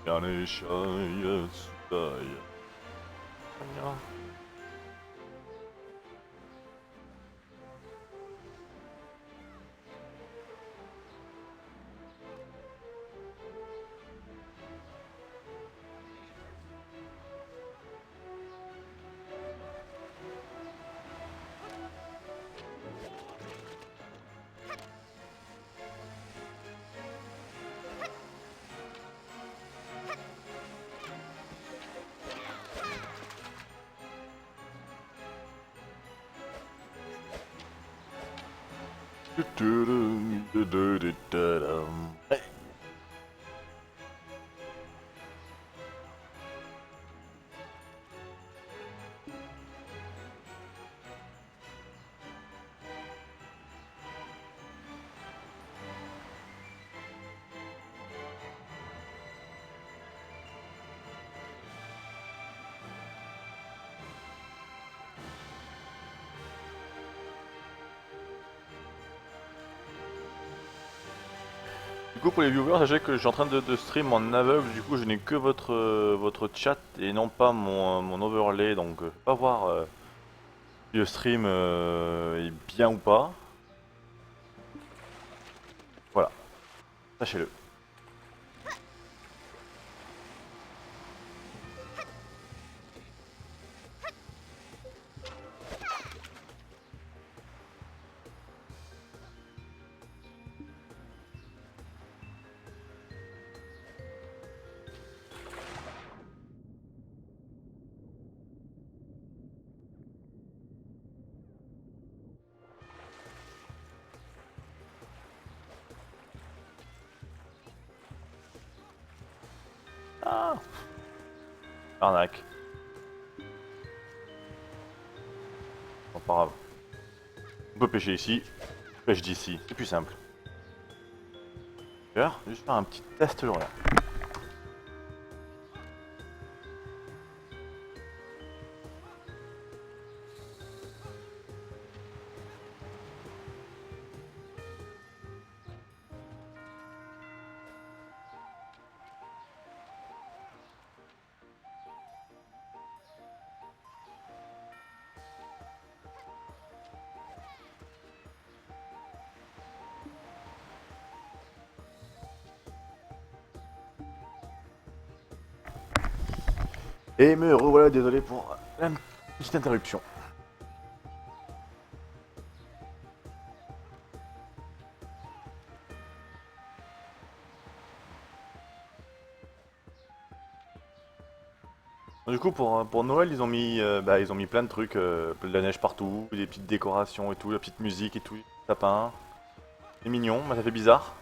Yanishaya Sudaya. Hey. Du coup, pour les viewers, sachez que je suis en train de stream en aveugle, du coup je n'ai que votre chat et non pas mon overlay, donc je peux pas voir si le stream est bien ou pas. Voilà, sachez-le. Ah, arnaque. Bon, pas grave. On peut pêcher ici, pêche d'ici, c'est plus simple. D'ailleurs, je vais juste faire un petit test là. Et me revoilà, désolé pour la petite interruption. Du coup, pour Noël, ils ont mis plein de trucs, de la neige partout, des petites décorations et tout, la petite musique et tout, sapin. C'est mignon, mais ça fait bizarre.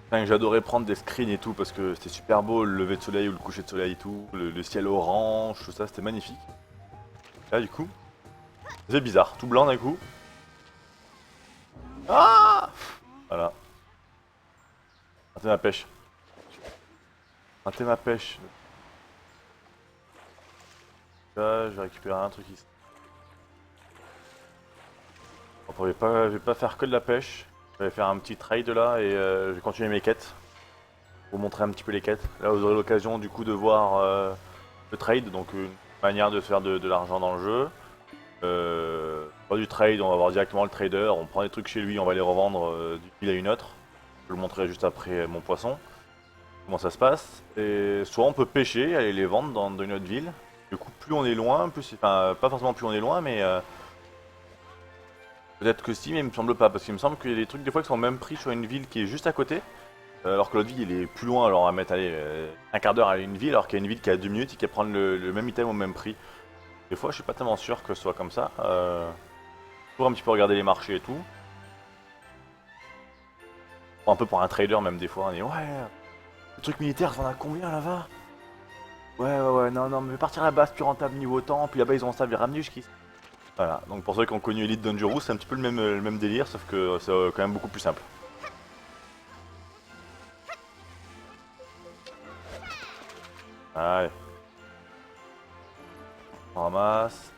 Enfin, j'adorais prendre des screens et tout parce que c'était super beau, le lever de soleil ou le coucher de soleil et tout, le ciel orange, tout ça, c'était magnifique. Là, du coup, c'est bizarre, tout blanc d'un coup. Ah, voilà, raté ma pêche. Raté ma pêche. Là, je vais récupérer un truc ici. Bon, je vais pas faire que de la pêche. Je vais faire un petit trade là et je vais continuer mes quêtes. Pour montrer un petit peu les quêtes. Là, vous aurez l'occasion du coup de voir le trade, donc une manière de faire de l'argent dans le jeu. Pas du trade, on va voir directement le trader, on prend des trucs chez lui, on va les revendre d'une ville à une autre. Je le montrerai juste après mon poisson, comment ça se passe. Et soit on peut pêcher, aller les vendre dans une autre ville. Du coup, plus on est loin, plus, enfin, pas forcément plus on est loin, mais peut-être que si, mais il me semble pas, parce qu'il me semble qu'il y a des trucs des fois qui sont même pris sur une ville qui est juste à côté. Alors que l'autre ville il est plus loin, alors on va mettre allez, un quart d'heure à une ville, alors qu'il y a une ville qui a 2 minutes et qui va prendre le même item au même prix. Des fois, je suis pas tellement sûr que ce soit comme ça. Pour un petit peu regarder les marchés et tout. Un peu pour un trader, même des fois. On est ouais, le truc militaire, ça en a combien là-bas? Ouais, non, non, mais partir à la base, plus rentable niveau temps, puis là-bas ils ont ça, bien ramener jusqu'ici. Voilà, donc pour ceux qui ont connu Elite Dangerous, c'est un petit peu le même délire, sauf que c'est quand même beaucoup plus simple. Allez. On ramasse.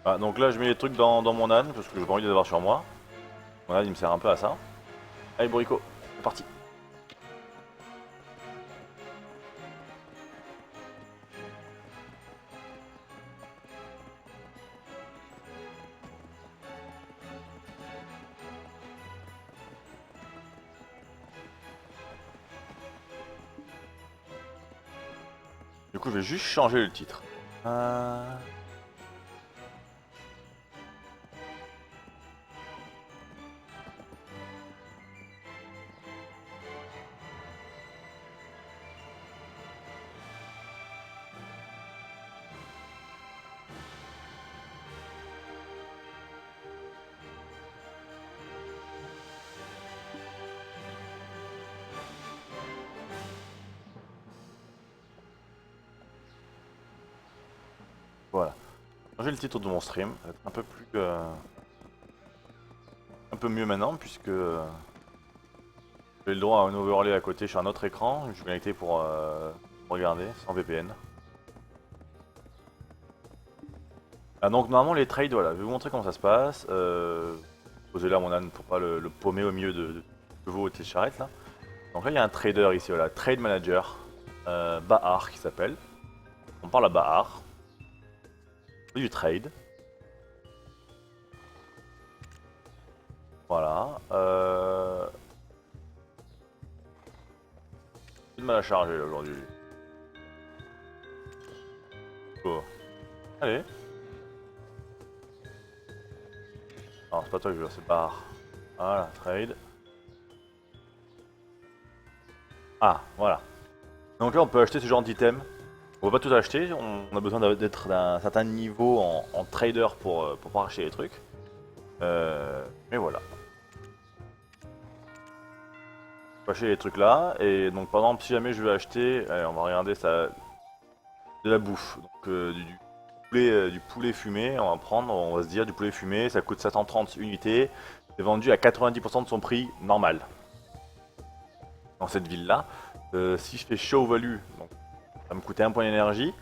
Ah, donc là je mets les trucs dans mon âne parce que j'ai pas envie de les avoir sur moi. Mon âne il me sert un peu à ça. Allez Borico, c'est parti. Du coup je vais juste changer le titre. Voilà. Changer le titre de mon stream, ça va être un peu plus... un peu mieux maintenant puisque j'ai le droit à un overlay à côté sur un autre écran. Je suis connecté pour regarder sans VPN. Ah, donc normalement les trades, voilà, je vais vous montrer comment ça se passe. Posez là mon âne pour pas le paumer au milieu de vos et charrettes là. Donc là il y a un trader ici, voilà, trade manager, Bahar qui s'appelle. On parle à Bahar. Du trade. Voilà. J'ai de mal à charger là aujourd'hui. Oh. Allez. Non, c'est pas toi que je veux, c'est Bahar. Voilà, trade. Ah, voilà. Donc là on peut acheter ce genre d'item. On va pas tout acheter, on a besoin d'être d'un certain niveau en trader pour pouvoir acheter les trucs. Mais voilà. On peut acheter les trucs là, et donc par exemple si jamais je veux acheter, allez, on va regarder ça, de la bouffe. Donc du poulet fumé, on va prendre, on va se dire du poulet fumé, ça coûte 730 unités, c'est vendu à 90% de son prix normal. Dans cette ville là. Si je fais show value, donc ça me coûtait un point d'énergie.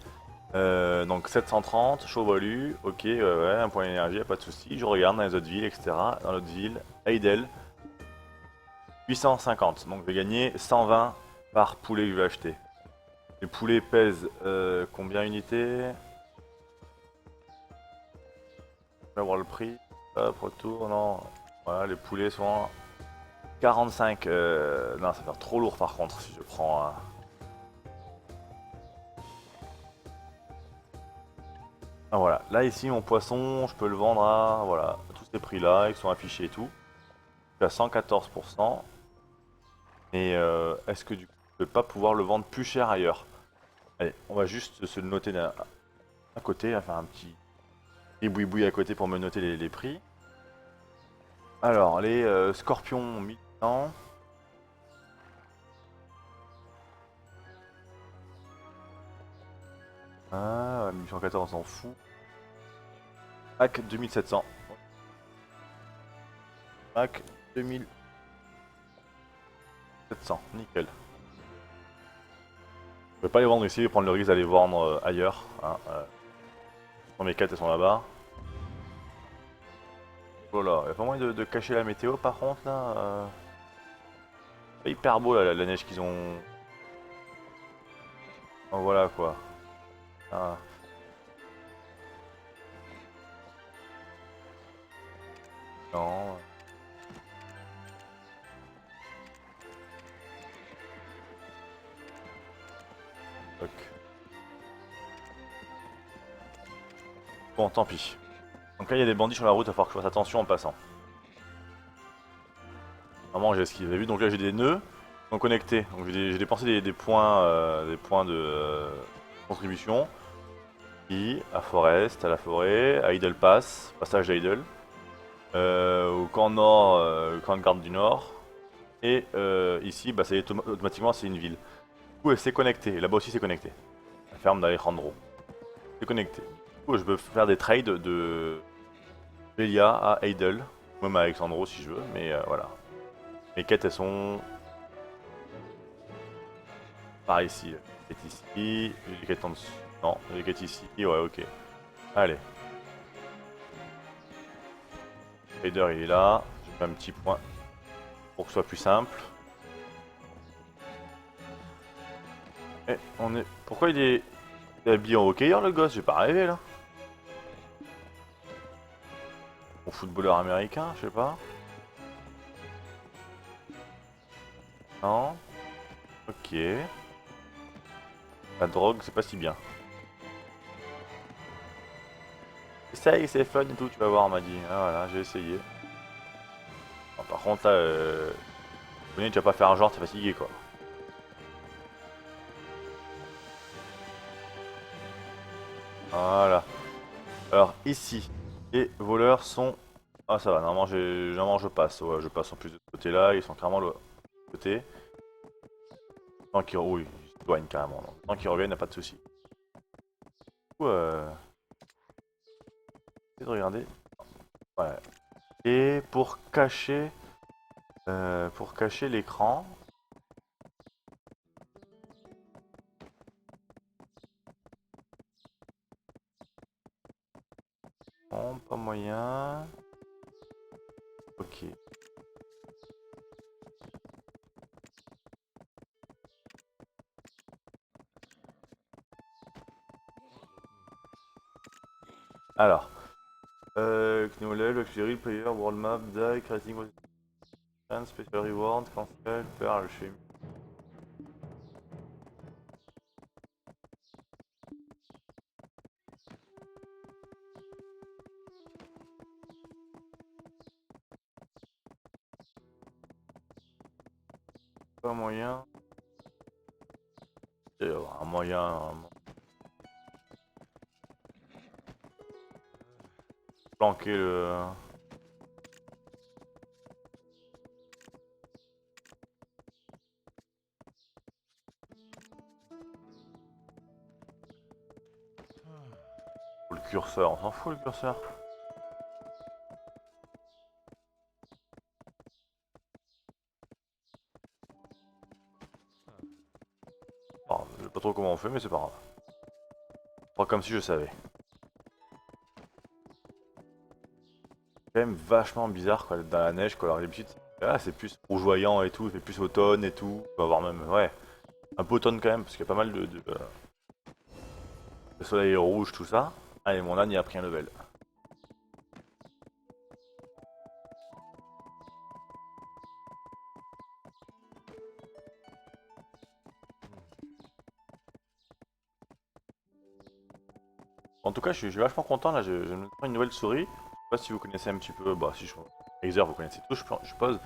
Donc 730, show value, ok, ouais, un point d'énergie, y'a pas de souci. Je regarde dans les autres villes, etc. Dans l'autre ville, Heidel, 850. Donc je vais gagner 120 par poulet que je vais acheter. Les poulets pèsent combien d'unités? Je vais voir le prix. Hop, retour, non. Voilà, les poulets sont à 45. Non, ça va faire trop lourd par contre si je prends un. Ah, voilà, là ici mon poisson, je peux le vendre à voilà, tous ces prix là, ils sont affichés et tout. Je suis à 114%. Et est-ce que du coup je peux pas pouvoir le vendre plus cher ailleurs? Allez, on va juste se le noter à côté, enfin un petit boui à côté pour me noter les prix. Alors, les scorpions 1100. Ah, 1814 on s'en fout. Hack 2700. Hack 2700, nickel. Je vais pas les vendre ici et prendre le risque d'aller vendre ailleurs. Hein, mes quêtes elles sont là-bas. Voilà, il a pas moyen de cacher la météo par contre là. C'est hyper beau là, la neige qu'ils ont. Oh, voilà quoi. Ah. Non. Ok. Bon, tant pis. Donc là, il y a des bandits sur la route, il va falloir que je fasse attention en passant. Vraiment, j'ai esquivé. Vous avez vu, donc là, j'ai des nœuds qui sont connectés. Donc j'ai dépensé des points de contribution. Ici, à Forest, à la forêt, à Idle Pass, passage d'Idle. Au camp nord, camp de garde du nord. Et ici, bah, automatiquement, c'est une ville. coup, c'est connecté. Là-bas aussi, c'est connecté. La ferme d'Alejandro. C'est connecté. Du coup, je peux faire des trades de Velia à Heidel. Même à Alexandro si je veux, mais voilà. Mes quêtes, elles sont par ici. Les quêtes ici, les quêtes en dessous. Non, les quêtes ici. Ouais, ok. Allez. Heidel, il est là. Je fais un petit point pour que ce soit plus simple. Et on est. Pourquoi il est habillé en hockeyeur le gosse? J'ai pas rêvé là. Au footballeur américain, je sais pas. Non. Ok. La drogue, c'est pas si bien. Essaye, c'est fun et tout, tu vas voir, on m'a dit. Ah, voilà, j'ai essayé. Bon, par contre, là, tu vas pas faire un genre, t'es fatigué quoi. Voilà. Alors, ici, les voleurs sont. Ah, ça va, normalement je passe. Ouais, je passe en plus de ce côté-là, ils sont carrément le côté. Tant qu'ils. Oui, ils se éloignent carrément. Donc. Tant qu'ils reviennent, y'a pas de soucis. Du coup, essayez de regarder. Ouais. Et pour cacher l'écran, bon, pas moyen. Ok. Alors, Knowledge, Luxury, Player, World Map, Die, Creating Position, Special Reward, Cancel, Pearl, chez pas moyen. Il y avoir un moyen. Planquer le. Le curseur, on s'en fout le curseur. Bon, je sais pas trop comment on fait, mais c'est pas grave. Pas comme si je savais. Quand même vachement bizarre quoi, d'être dans la neige quoi. Alors d'habitude, là c'est plus rougeoyant et tout, c'est plus automne et tout. On va voir même, ouais, un peu automne quand même, parce qu'il y a pas mal le soleil est rouge, tout ça. Allez, mon âne il a pris un level. En tout cas, je suis vachement content là, je me prends une nouvelle souris. Je sais pas si vous connaissez un petit peu, bah si je. Razer, vous connaissez tout, je suppose.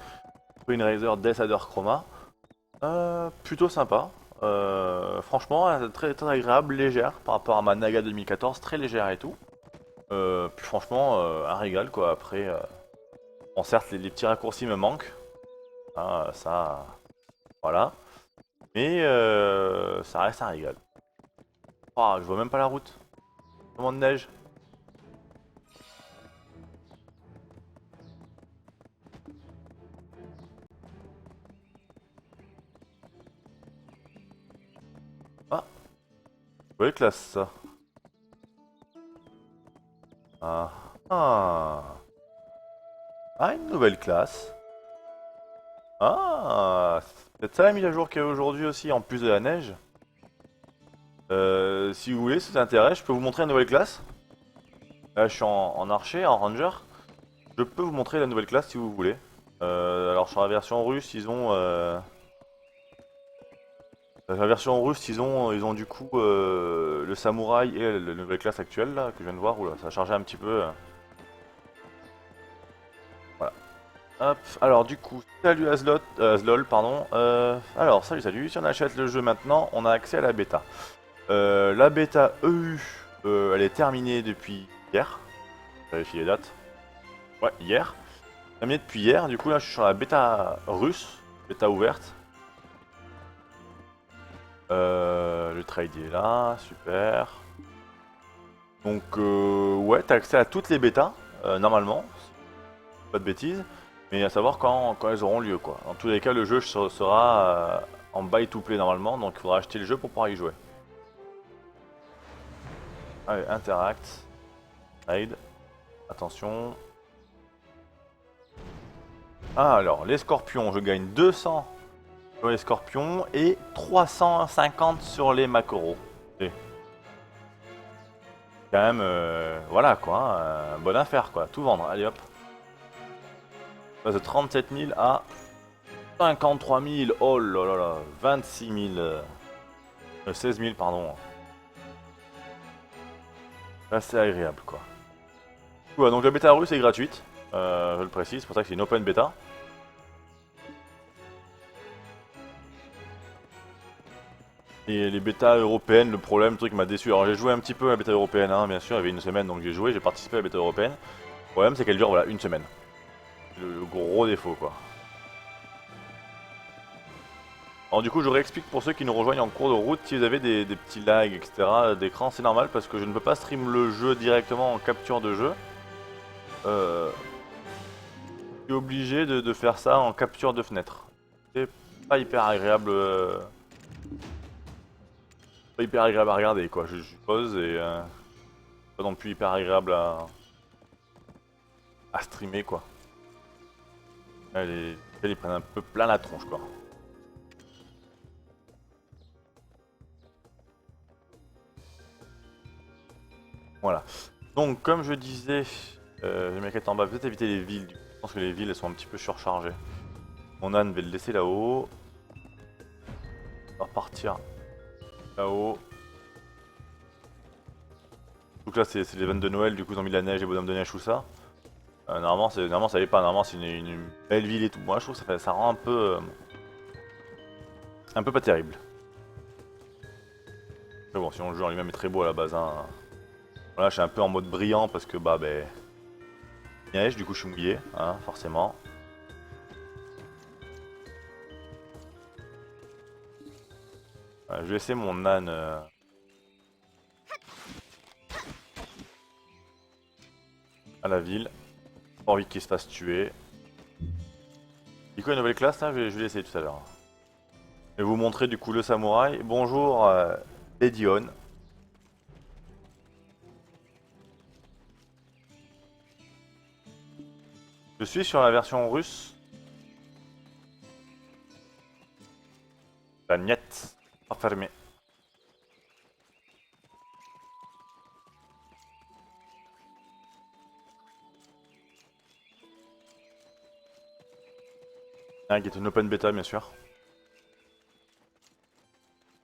Une Razer Death Chroma. Plutôt sympa. Franchement, très, très agréable, légère par rapport à ma Naga 2014, très légère et tout. Puis franchement, un régal quoi. Après, bon, certes, les petits raccourcis me manquent. Hein, ça, voilà. Mais ça reste un régal. Oh, je vois même pas la route. Comment de neige. Ah, nouvelle classe ça. Ah, ah. Ah, une nouvelle classe. Ah, c'est peut-être ça la mise à jour qu'il y a aujourd'hui aussi, en plus de la neige. Si vous voulez, si ça t'intéresse, je peux vous montrer la nouvelle classe. Là, je suis en archer, en ranger. Je peux vous montrer la nouvelle classe si vous voulez. Alors sur la version russe, ils ont du coup le samouraï et la nouvelle classe actuelle là que je viens de voir. Oula, ça a chargé un petit peu. Voilà. Hop. Alors du coup, salut Aslol, pardon. Alors salut. Si on achète le jeu maintenant, on a accès à la bêta. La bêta EU, elle est terminée depuis hier. Vérifier les dates. Ouais, hier. Terminée depuis hier. Du coup là, je suis sur la bêta russe, bêta ouverte. Le trade est là, super. Donc ouais, t'as accès à toutes les bêtas, normalement, pas de bêtises, mais à savoir quand elles auront lieu quoi. Dans tous les cas, le jeu sera en buy to play normalement, donc il faudra acheter le jeu pour pouvoir y jouer. Allez, interact, trade, attention. Ah, alors, les scorpions, je gagne 200 sur les scorpions et 350 sur les maquereaux. Et quand même, voilà quoi, hein, bonne affaire quoi, tout vendre, allez hop. On passe de 37 000 à 53 000, oh là là là, 26 000, 16 000 pardon. Là c'est agréable quoi. Ouais, donc la bêta russe est gratuite, je le précise, c'est pour ça que c'est une open bêta. Et les bêtas européennes, le problème, le truc qui m'a déçu. Alors j'ai joué un petit peu à la bêta européenne, hein, bien sûr, il y avait une semaine donc j'ai joué, j'ai participé à la bêta européenne. Le problème c'est qu'elle dure voilà une semaine. Le gros défaut quoi. Alors du coup je réexplique pour ceux qui nous rejoignent en cours de route, si vous avez des petits lags etc d'écran, c'est normal parce que je ne peux pas stream le jeu directement en capture de jeu. Je suis obligé de faire ça en capture de fenêtre. C'est pas hyper agréable. Pas hyper agréable à regarder quoi, je pose et pas non plus hyper agréable à streamer quoi. Allez, ils prennent un peu plein la tronche quoi. Voilà. Donc comme je disais, les maquettes en bas, peut-être éviter les villes. Je pense que les villes elles sont un petit peu surchargées. Mon âne va le laisser là-haut. On va repartir là-haut. Donc là c'est les vannes de Noël, du coup ils ont mis de la neige et bonhomme de neige tout ça. Normalement ça l'est pas, normalement c'est une belle ville et tout. Moi je trouve que ça rend un peu pas terrible. Mais bon, sinon le jeu en lui-même est très beau à la base. Hein. Voilà, je suis un peu en mode brillant parce que bah neige, du coup je suis mouillé, hein, forcément. Je vais laisser mon âne à la ville. Pas envie qu'il se fasse tuer. Il quoi une nouvelle classe là, je vais l'essayer tout à l'heure. Je vais vous montrer du coup le samouraï. Bonjour Edion. Je suis sur la version russe. La niette. Fermée. Ah, qui est une open beta bien sûr.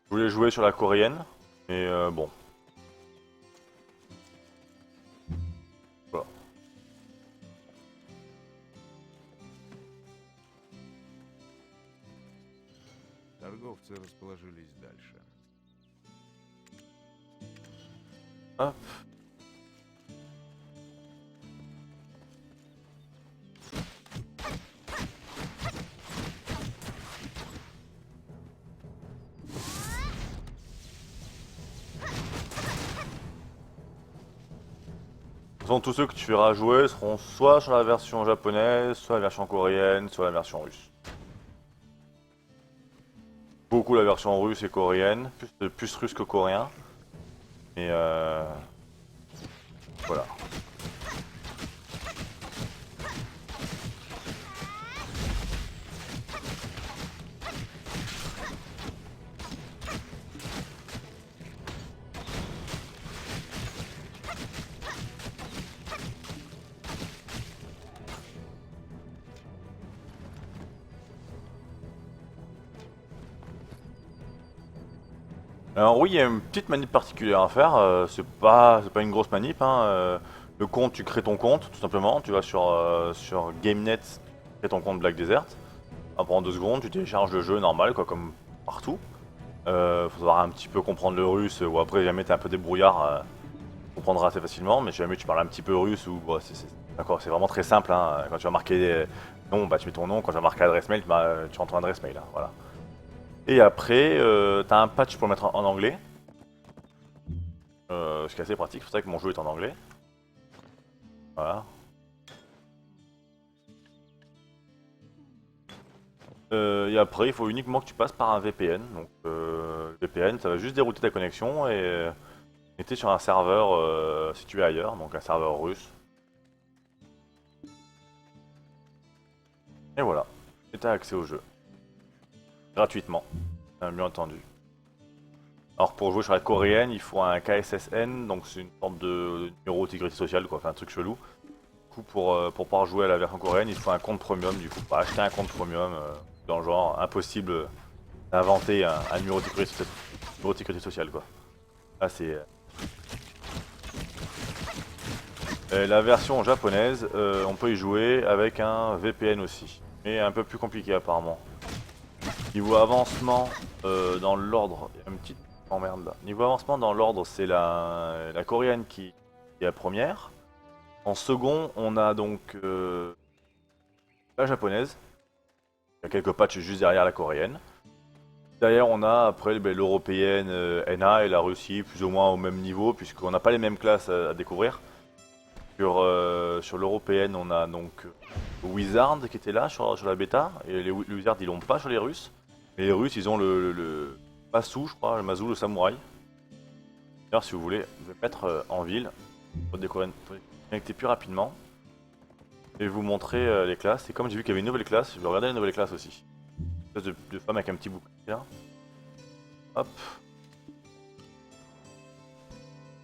Je voulais jouer sur la coréenne, mais bon. Voilà. Торговцы расположились дальше. Hop. Tous ceux que tu verras jouer seront soit sur la version japonaise, soit la version coréenne, soit la version russe. Beaucoup la version russe et coréenne, plus russe que coréen. Et voilà. Alors oui, il y a une petite manip particulière à faire, c'est pas une grosse manip. Hein, le compte, tu crées ton compte, tout simplement. Tu vas sur GameNet, tu crées ton compte Black Desert. Après en 2 secondes, tu télécharges le jeu normal, quoi, comme partout. Faut savoir un petit peu comprendre le russe, ou après jamais t'es un peu débrouillard, tu comprendras assez facilement. Mais si jamais tu parles un petit peu russe, ou bon, c'est vraiment très simple. Hein, quand tu vas marquer nom, bah tu mets ton nom. Quand tu vas marquer adresse mail, tu rentres ton adresse mail. Hein, voilà. Et après, t'as un patch pour le mettre en anglais. Ce qui est assez pratique, c'est vrai que mon jeu est en anglais. Voilà. Et après, il faut uniquement que tu passes par un VPN. Donc, VPN, ça va juste dérouter ta connexion et t'es sur un serveur situé ailleurs, donc un serveur russe. Et voilà. Et t'as accès au jeu. Gratuitement, bien entendu. Alors, pour jouer sur la coréenne, il faut un KSSN, donc c'est une sorte de numéro de sécurité sociale, quoi, enfin un truc chelou. Du coup, pour pouvoir jouer à la version coréenne, il faut un compte premium. Du coup, acheter un compte premium dans le genre, impossible d'inventer un numéro de sécurité sociale, quoi. Là, c'est la version japonaise. On peut y jouer avec un VPN aussi, mais un peu plus compliqué apparemment. Niveau avancement dans l'ordre, il y a une petite emmerde là. Niveau avancement dans l'ordre, c'est la coréenne qui est la première. En second, on a donc la japonaise. Il y a quelques patchs juste derrière la coréenne. Derrière, on a après l'européenne NA et la Russie plus ou moins au même niveau, puisqu'on n'a pas les mêmes classes à découvrir. Sur l'européenne, on a donc Wizard qui était là sur la bêta, et les Wizards ils l'ont pas sur les Russes. Mais les Russes ils ont le Masu, je crois, le Masu, le samouraï. D'ailleurs, si vous voulez, je vais mettre en ville pour déconnecter plus rapidement et vous montrer les classes. Et comme j'ai vu qu'il y avait une nouvelle classe, je vais regarder la nouvelle classe aussi. Une espèce de femme avec un petit bouclier là. Hop.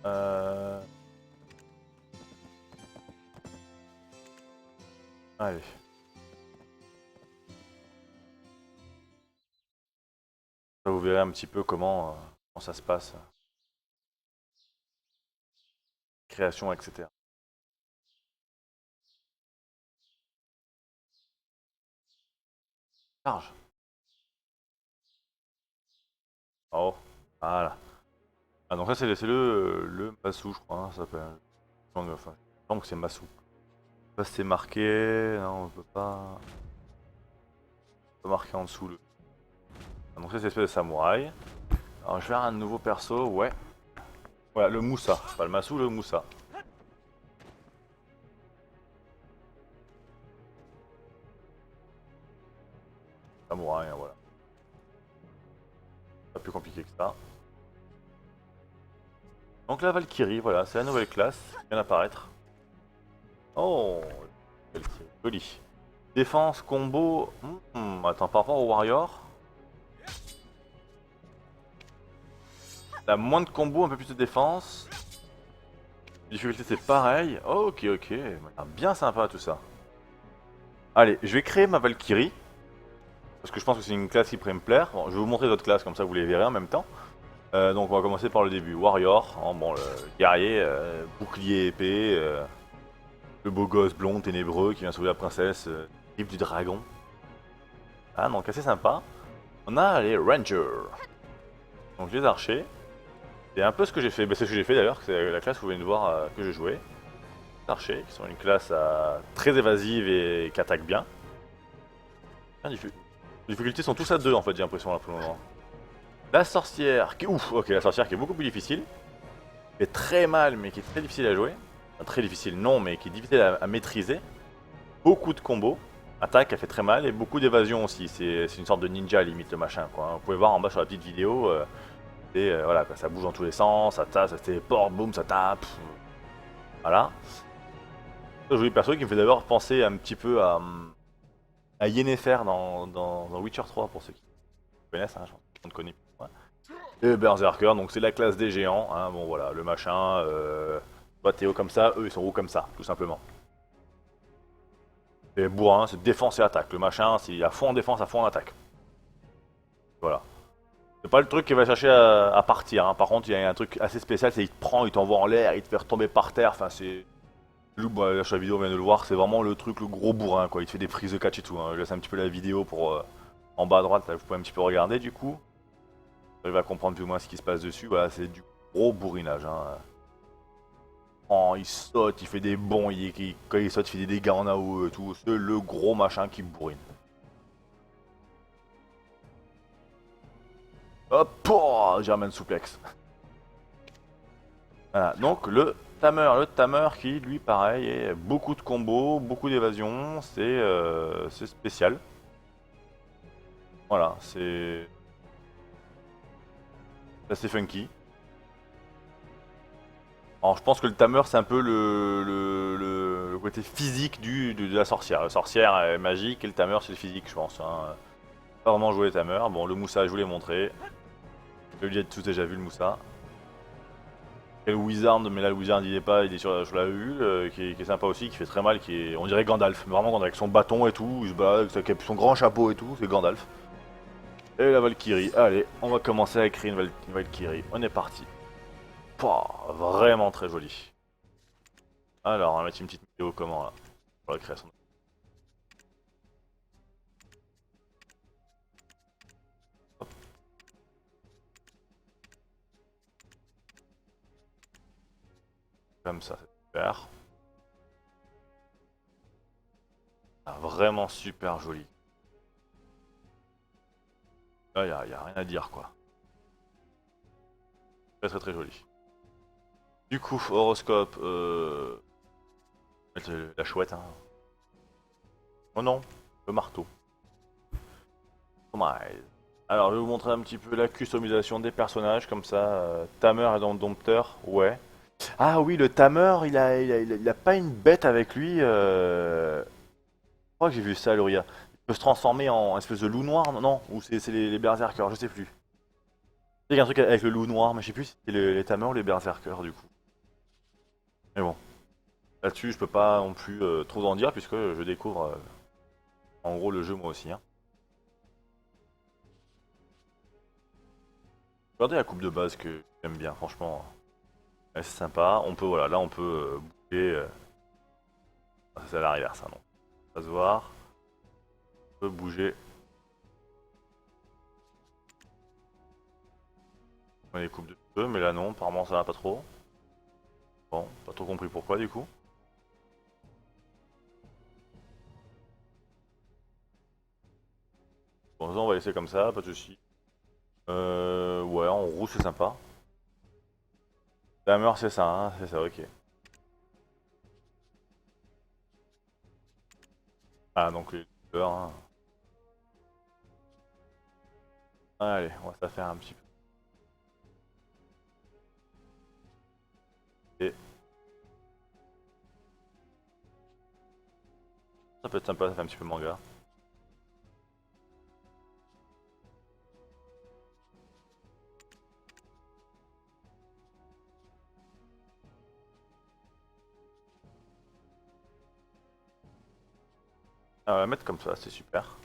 Euh... Allez. Ça, vous verrez un petit peu comment ça se passe. Création, etc. Charge. Oh. Voilà. Ah donc ça c'est le Masu je crois, hein, ça s'appelle. Enfin, je pense que c'est Masu. Ça c'est marqué. Non, on peut pas. On peut marquer en dessous le. Ah, donc ça c'est l'espèce de samouraï. Alors je vais faire un nouveau perso, ouais. Voilà, le Moussa. Pas le Masu, le Moussa. Samouraï, hein, voilà. Pas plus compliqué que ça. Donc la Valkyrie, voilà, c'est la nouvelle classe qui vient d'apparaître. Oh, Valkyrie, joli. Défense, combo. Attends, par rapport au Warrior, la moins de combo, un peu plus de défense. Difficulté c'est pareil. Oh, ok, ok. Bien sympa tout ça. Allez, je vais créer ma Valkyrie. Parce que je pense que c'est une classe qui pourrait me plaire. Bon, je vais vous montrer d'autres classes, comme ça vous les verrez en même temps. Donc on va commencer par le début. Warrior, hein, bon, le guerrier, bouclier épée, le beau gosse blond ténébreux qui vient sauver la princesse, type du dragon. Ah donc assez sympa. On a les rangers. Donc les archers. C'est un peu ce que j'ai fait. C'est ce que j'ai fait d'ailleurs, c'est la classe que vous venez de voir que j'ai joué. Les archers, qui sont une classe très évasive et qui attaque bien. Les difficultés sont tous à 2 en fait, j'ai l'impression là pour le moment. La sorcière, qui... Ouf, ok, la sorcière qui est beaucoup plus difficile. Qui fait très mal, mais qui est très difficile à jouer. Enfin, très difficile, non, mais qui est difficile à maîtriser. Beaucoup de combos. Attaque, elle fait très mal, et beaucoup d'évasion aussi. C'est une sorte de ninja limite le machin, quoi. Vous pouvez voir en bas sur la petite vidéo. Voilà, quoi, ça bouge dans tous les sens, ça tape, ça se téléporte, boum, ça tape. Voilà. Un joli perso qui me fait d'abord penser un petit peu à Yennefer dans Witcher 3 pour ceux qui connaissent, hein, je pense qu'on connaît. Ouais. Et Berserker, donc c'est la classe des géants, hein, bon voilà, le machin, toi t'es haut comme ça, eux ils sont hauts comme ça, tout simplement. Et bourrin, c'est défense et attaque, le machin c'est à fond en défense, à fond en attaque. Voilà. C'est pas le truc qui va chercher à partir, hein. Par contre il y a un truc assez spécial, c'est qu'il te prend, il t'envoie en l'air, il te fait retomber par terre, enfin c'est... Bah, sur la vidéo on vient de le voir, c'est vraiment le truc, le gros bourrin quoi, il te fait des prises de catch et tout, hein. Je laisse un petit peu la vidéo pour... en bas à droite, là, vous pouvez un petit peu regarder du coup. Il va comprendre plus ou moins ce qui se passe dessus. Voilà, c'est du gros bourrinage. Hein. Oh, il saute, il fait des bonds, quand il saute, il fait des dégâts en AOE et tout. C'est le gros machin qui bourrine. Hop, pouah, German Suplex. Voilà, donc le tamer qui, lui, pareil, est beaucoup de combos, beaucoup d'évasion, c'est spécial. Voilà, c'est assez funky. Alors je pense que le tamer c'est un peu le côté physique de la sorcière. La sorcière est magique et le tamer c'est le physique je pense. Hein. Pas vraiment joué le tamer. Bon le Moussa je vous l'ai montré. Le Lied tous déjà vu le Moussa. Et le Wizard, mais là le Wizard il est pas, il est sur la hule, qui est sympa aussi, qui fait très mal, qui est, on dirait Gandalf, mais vraiment Gandalf, avec son bâton et tout, il se balade avec son grand chapeau et tout, c'est Gandalf. Et la Valkyrie, allez, on va commencer à écrire une Valkyrie, on est parti. Pouah, vraiment très joli. Alors, on va mettre une petite vidéo comment là, pour la création. Hop. Comme ça, c'est super. Ah, vraiment super joli. Là, y a rien à dire quoi. Très très très joli. Du coup, horoscope, mettre la chouette, hein. Oh non, le marteau. Customize. Alors, je vais vous montrer un petit peu la customisation des personnages, comme ça. Tamer et Dompteur, ouais. Ah oui, le Tamer, il a pas une bête avec lui. Je crois que j'ai vu ça, Luria. Il peut se transformer en espèce de loup noir, non? Ou c'est les berserkers, je sais plus. Il y a un truc avec le loup noir, mais je sais plus si c'était les Tamers ou les berserkers du coup. Mais bon, là-dessus, je peux pas non plus trop en dire, puisque je découvre en gros le jeu moi aussi. Hein. Regardez la coupe de base que j'aime bien, franchement. Ouais, c'est sympa. On peut, voilà, là on peut bouger. C'est à l'arrière, ça, non. Ça se voir. On peut bouger. On a les coupes de cheveux, mais là non, apparemment ça va pas trop. Bon, pas trop compris pourquoi du coup. Bon, ça, on va laisser comme ça, pas de soucis. Ouais, en rouge c'est sympa. La mort c'est ça, hein, c'est ça, ok. Ah, donc les couleurs, hein. Allez, on va se la faire un petit peu. Et ça peut être sympa, ça fait un petit peu manga. Ah, on va mettre comme ça, c'est super.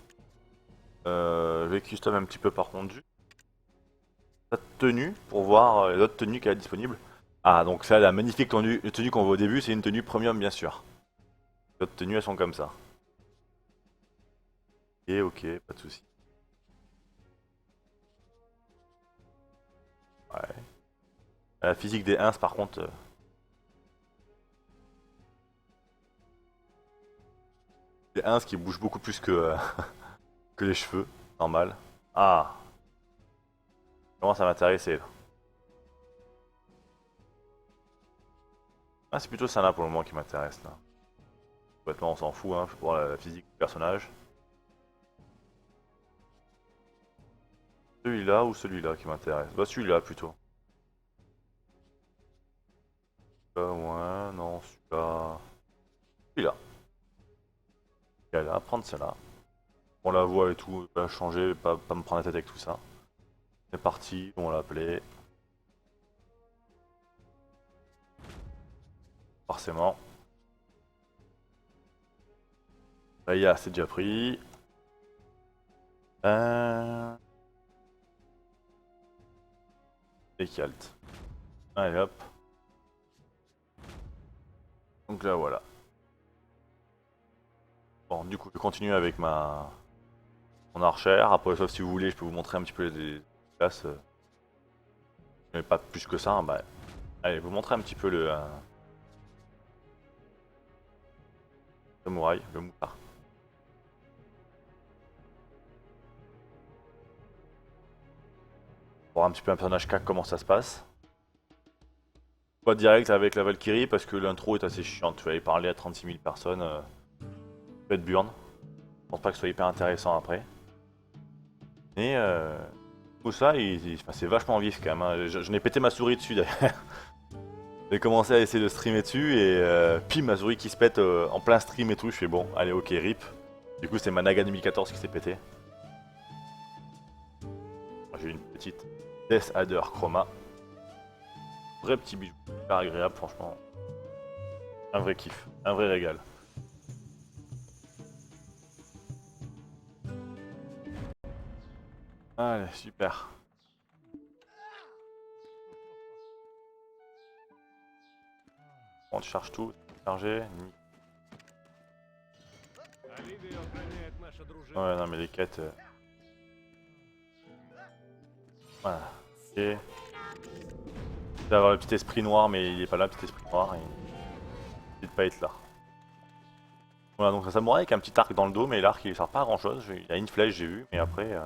Je vais custom un petit peu par contre du sa tenue pour voir les autres tenues qu'elle a disponibles. Ah, donc ça, la magnifique tenue qu'on voit au début, c'est une tenue premium bien sûr. Les autres tenues, elles sont comme ça. Ok, ok, pas de soucis. Ouais. La physique des 1 par contre, les 1 qui bougent beaucoup plus que, que les cheveux, normal. Ah, comment ça m'intéresser là. Ah, c'est plutôt ça là pour le moment qui m'intéresse là. Complètement, on s'en fout, hein, faut voir la physique du personnage. Celui-là ou celui-là qui m'intéresse? Bah celui-là plutôt. Ouais, non, celui-là. Celui-là. Et là, prendre celle-là. On la voit et tout, pas changer, pas me prendre la tête avec tout ça. C'est parti, on l'a appelé. Forcément. Là, il y a, c'est déjà pris. Euh... Et Kalt. Allez hop. Donc là voilà. Bon, du coup, je continue avec mon archère. Après, sauf si vous voulez, je peux vous montrer un petit peu les classes. Mais pas plus que ça. Hein, bah, allez, vous montrer un petit peu le samouraï, le moutard. voir un petit peu un personnage CAC comment ça se passe. Pas direct avec la Valkyrie parce que l'intro est assez chiante. Tu vas aller parler à 36 000 personnes. Peut être burn. Je pense pas que ce soit hyper intéressant après. Et tout ça, enfin, c'est vachement vif quand même. Hein. J'en ai pété ma souris dessus d'ailleurs. J'ai commencé à essayer de streamer dessus et pim, ma souris qui se pète en plein stream et tout. Je fais bon, allez, ok, rip. Du coup, c'est ma Naga 2014 qui s'est pété. J'ai une petite Death Adder Chroma. Vrai petit bijou, super agréable, franchement. Un vrai kiff, un vrai régal. Allez, super. On charge tout, chargé. Ouais, non, mais les quêtes. Voilà. Ok. D'avoir le petit esprit noir, mais il est pas là, le petit esprit noir. Il ne pas être là. Voilà, donc un samouraï avec un petit arc dans le dos, mais l'arc il sert pas à grand chose. Il y a une flèche, j'ai vu, mais après.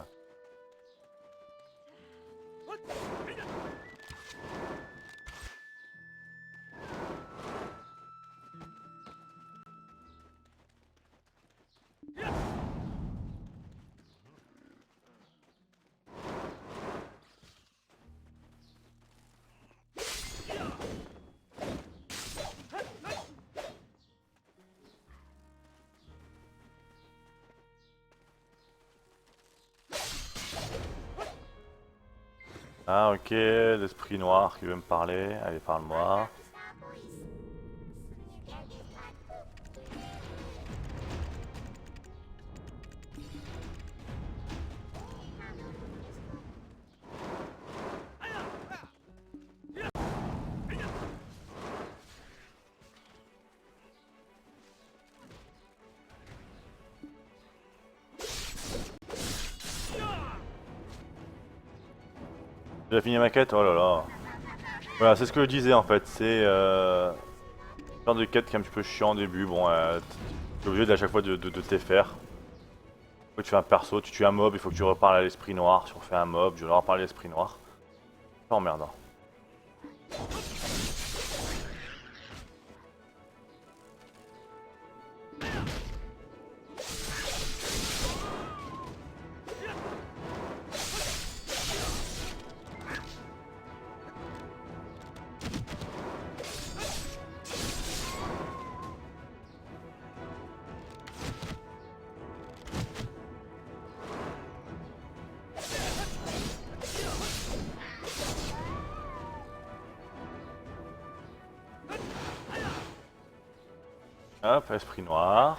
Ah, ok, l'esprit noir qui veut me parler. Allez, parle-moi. J'ai fini ma quête, oh là là. Voilà, c'est ce que je disais en fait. C'est genre de quête qui est un petit peu chiant au début. Bon, t'es obligé à chaque fois de te faire. Faut que tu fais un perso, tu tues un mob, il faut que tu reparles à l'esprit noir. Tu refais un mob, je dois reparler à l'esprit noir. C'est emmerdant. Hop, esprit noir.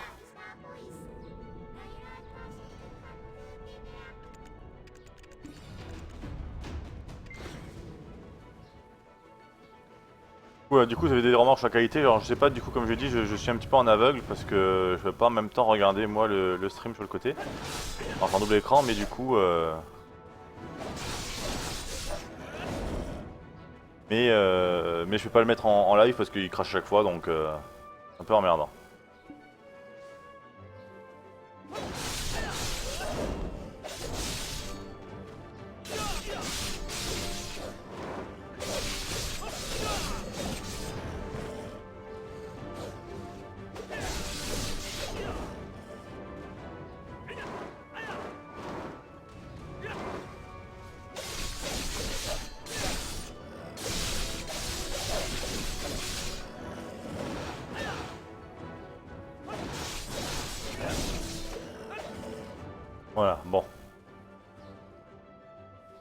Ouais, du coup, vous avez des remarques sur la qualité. Alors, je sais pas, du coup, comme je dis, je suis un petit peu en aveugle parce que je peux pas en même temps regarder moi le stream sur le côté. Enfin, double écran, mais du coup. Mais je vais pas le mettre en live parce qu'il crache chaque fois donc c'est un peu emmerdant. Voilà, bon.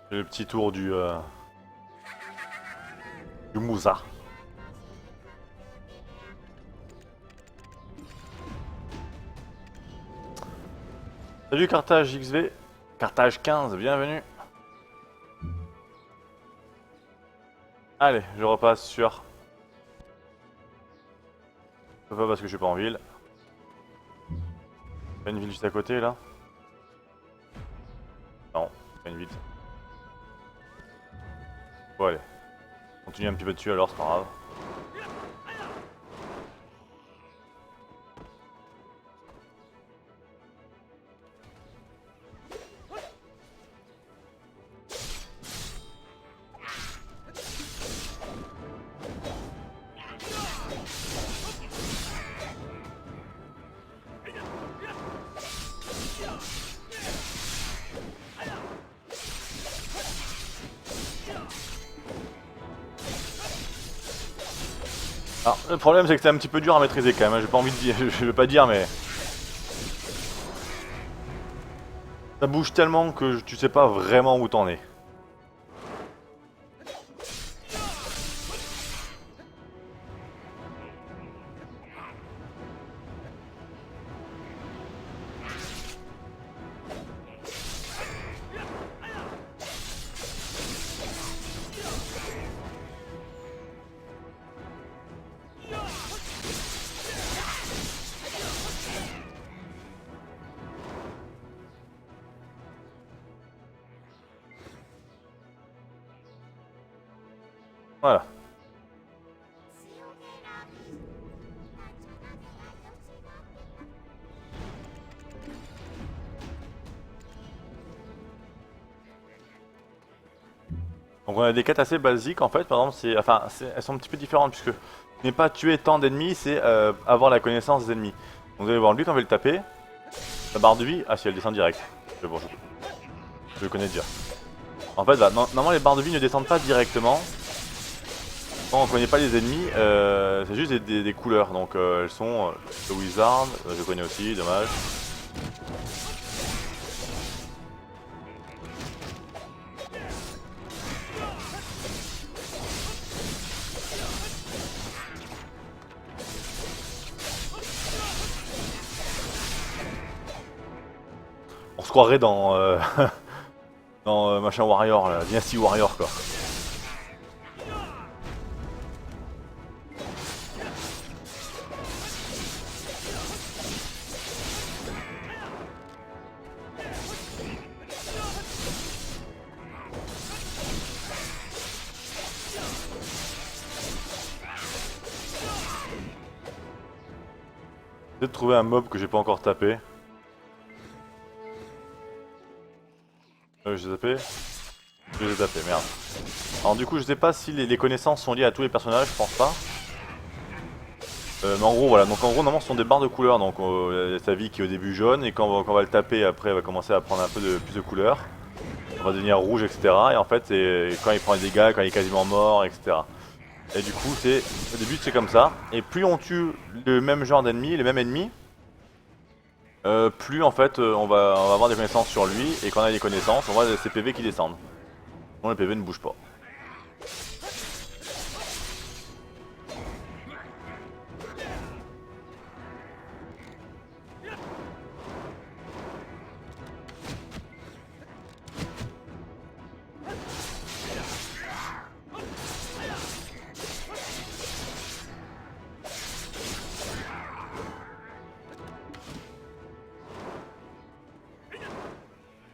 C'est le petit tour du Moussa. Salut Carthage XV. Carthage 15, bienvenue. Allez, je repasse sur... Je peux pas parce que je suis pas en ville. Pas une ville juste à côté là. Non, pas une ville. Bon allez. Continue un petit peu dessus alors, c'est pas grave. Alors, le problème c'est que c'est un petit peu dur à maîtriser quand même, hein. J'ai pas envie de dire, je veux pas dire mais... Ça bouge tellement que tu sais pas vraiment où t'en es. Voilà. Donc on a des quêtes assez basiques en fait, par exemple, elles sont un petit peu différentes puisque ce n'est pas tuer tant d'ennemis, c'est avoir la connaissance des ennemis. Donc vous allez voir, lui quand on va le taper, la barre de vie, ah si elle descend direct. C'est bon, je le connais déjà. En fait, là, normalement les barres de vie ne descendent pas directement. Quand on connaît pas les ennemis, c'est juste des couleurs. Donc elles sont le wizard, je connais aussi, dommage. On se croirait dans dans machin warrior, là, Dynasty Warrior quoi. Peut-être trouver un mob que j'ai pas encore tapé. J'ai tapé. Je les ai tapés, merde. Alors du coup je sais pas si les connaissances sont liées à tous les personnages, je pense pas. Mais en gros voilà, donc en gros normalement ce sont des barres de couleurs, donc sa vie qui est au début jaune et quand on va le taper après elle va commencer à prendre un peu plus de couleurs. On va devenir rouge etc. Et en fait c'est quand il prend des dégâts, quand il est quasiment mort etc. Et du coup c'est au début c'est comme ça. Et plus on tue le même genre d'ennemis, les mêmes ennemis, plus en fait on va avoir des connaissances sur lui et quand on a des connaissances on voit ses PV qui descendent. Bon les PV ne bougent pas.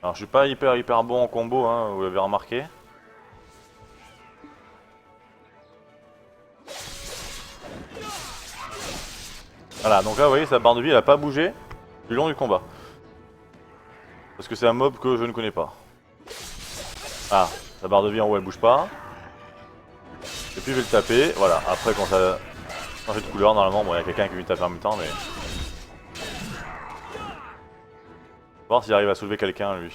Alors je suis pas hyper bon en combo, hein, vous l'avez remarqué. Voilà, donc là vous voyez sa barre de vie elle a pas bougé tout le long du combat. Parce que c'est un mob que je ne connais pas. Ah, sa barre de vie en haut elle bouge pas. Et puis je vais le taper, voilà, après quand ça change de couleur normalement, bon il y a quelqu'un qui lui tape en même temps mais... Voir s'il arrive à soulever quelqu'un lui.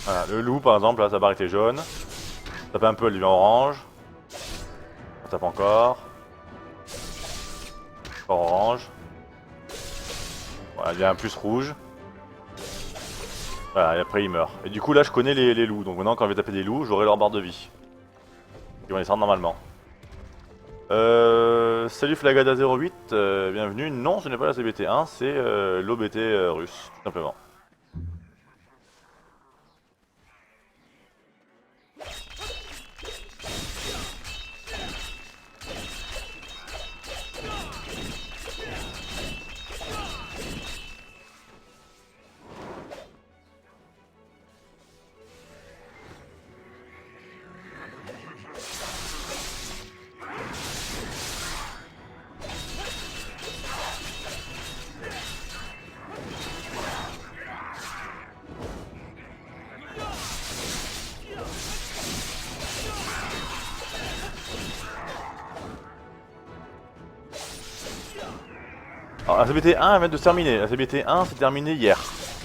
Voilà, le loup par exemple, là sa barre était jaune. On tape un peu, elle devient orange. On tape encore. Encore orange. Voilà, elle devient un plus rouge. Voilà, et après il meurt. Et du coup là je connais les loups, donc maintenant quand je vais taper des loups, j'aurai leur barre de vie. Ils vont descendre normalement. Salut Flagada08, bienvenue. Non, ce n'est pas la CBT1, c'est l'OBT russe, tout simplement. Alors, la CBT 1 vient de se terminer. La CBT 1 s'est terminée hier.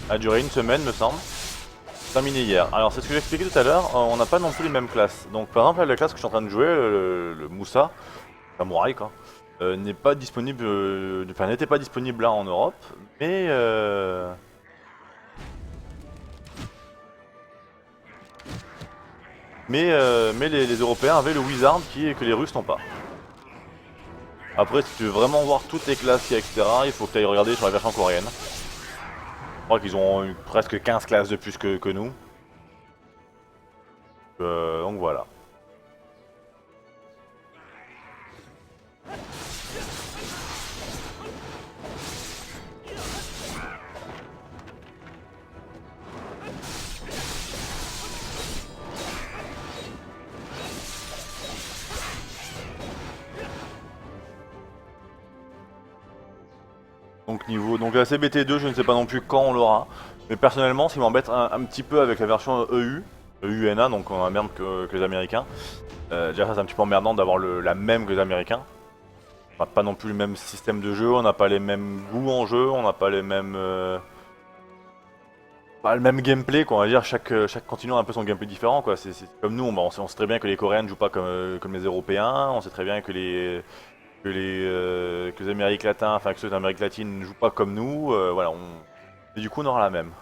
Elle a duré une semaine, me semble. Terminé hier. Alors, c'est ce que j'ai expliqué tout à l'heure. On n'a pas non plus les mêmes classes. Donc, par exemple, là, la classe que je suis en train de jouer, le Moussa, samouraï quoi, n'est pas disponible. Enfin, n'était pas disponible là en Europe. Mais les Européens avaient le Wizard que les Russes n'ont pas. Après, si tu veux vraiment voir toutes les classes qu'il y a, etc., il faut que tu ailles regarder sur la version coréenne. Je crois qu'ils ont eu presque 15 classes de plus que nous. Donc voilà. Donc la CBT2, je ne sais pas non plus quand on l'aura. Mais personnellement, ce qui m'embête un petit peu avec la version EU, EUNA, donc on a même que les Américains. Déjà ça c'est un petit peu emmerdant d'avoir la même que les Américains. On n'a pas non plus le même système de jeu, on n'a pas les mêmes goûts en jeu, on n'a pas les mêmes... pas le même gameplay quoi, on va dire, chaque continent a un peu son gameplay différent quoi. C'est comme nous, on sait très bien que les Coréens ne jouent pas comme les Européens, on sait très bien que les Amériques latins, enfin que ceux d'Amérique latine ne jouent pas comme nous, voilà, et du coup on aura la même.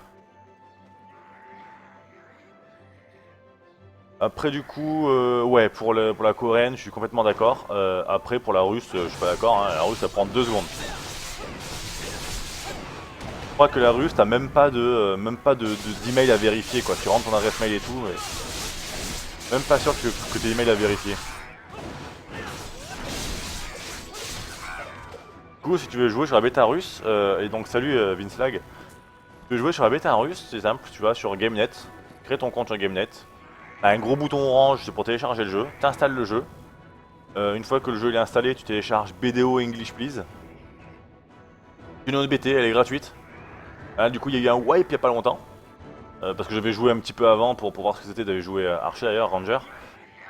Après du coup, ouais, pour la coréenne, je suis complètement d'accord. Après pour la russe, je suis pas d'accord, hein. La russe ça prend 2 secondes. Je crois que la russe, t'as même pas d'email à vérifier quoi. Tu rentres ton adresse mail et tout, mais même pas sûr que tes emails à vérifier. Du coup, si tu veux jouer sur la bêta russe, et donc salut Vincelag, si tu veux jouer sur la bêta russe, c'est simple, tu vas sur GameNet, crée ton compte sur GameNet, t'as un gros bouton orange, c'est pour télécharger le jeu, t'installes le jeu, une fois que le jeu est installé, tu télécharges BDO English Please, une autre BT, elle est gratuite. Là, du coup, il y a eu un wipe il y a pas longtemps, parce que j'avais joué un petit peu avant pour voir ce que c'était, j'avais joué Archer d'ailleurs, Ranger.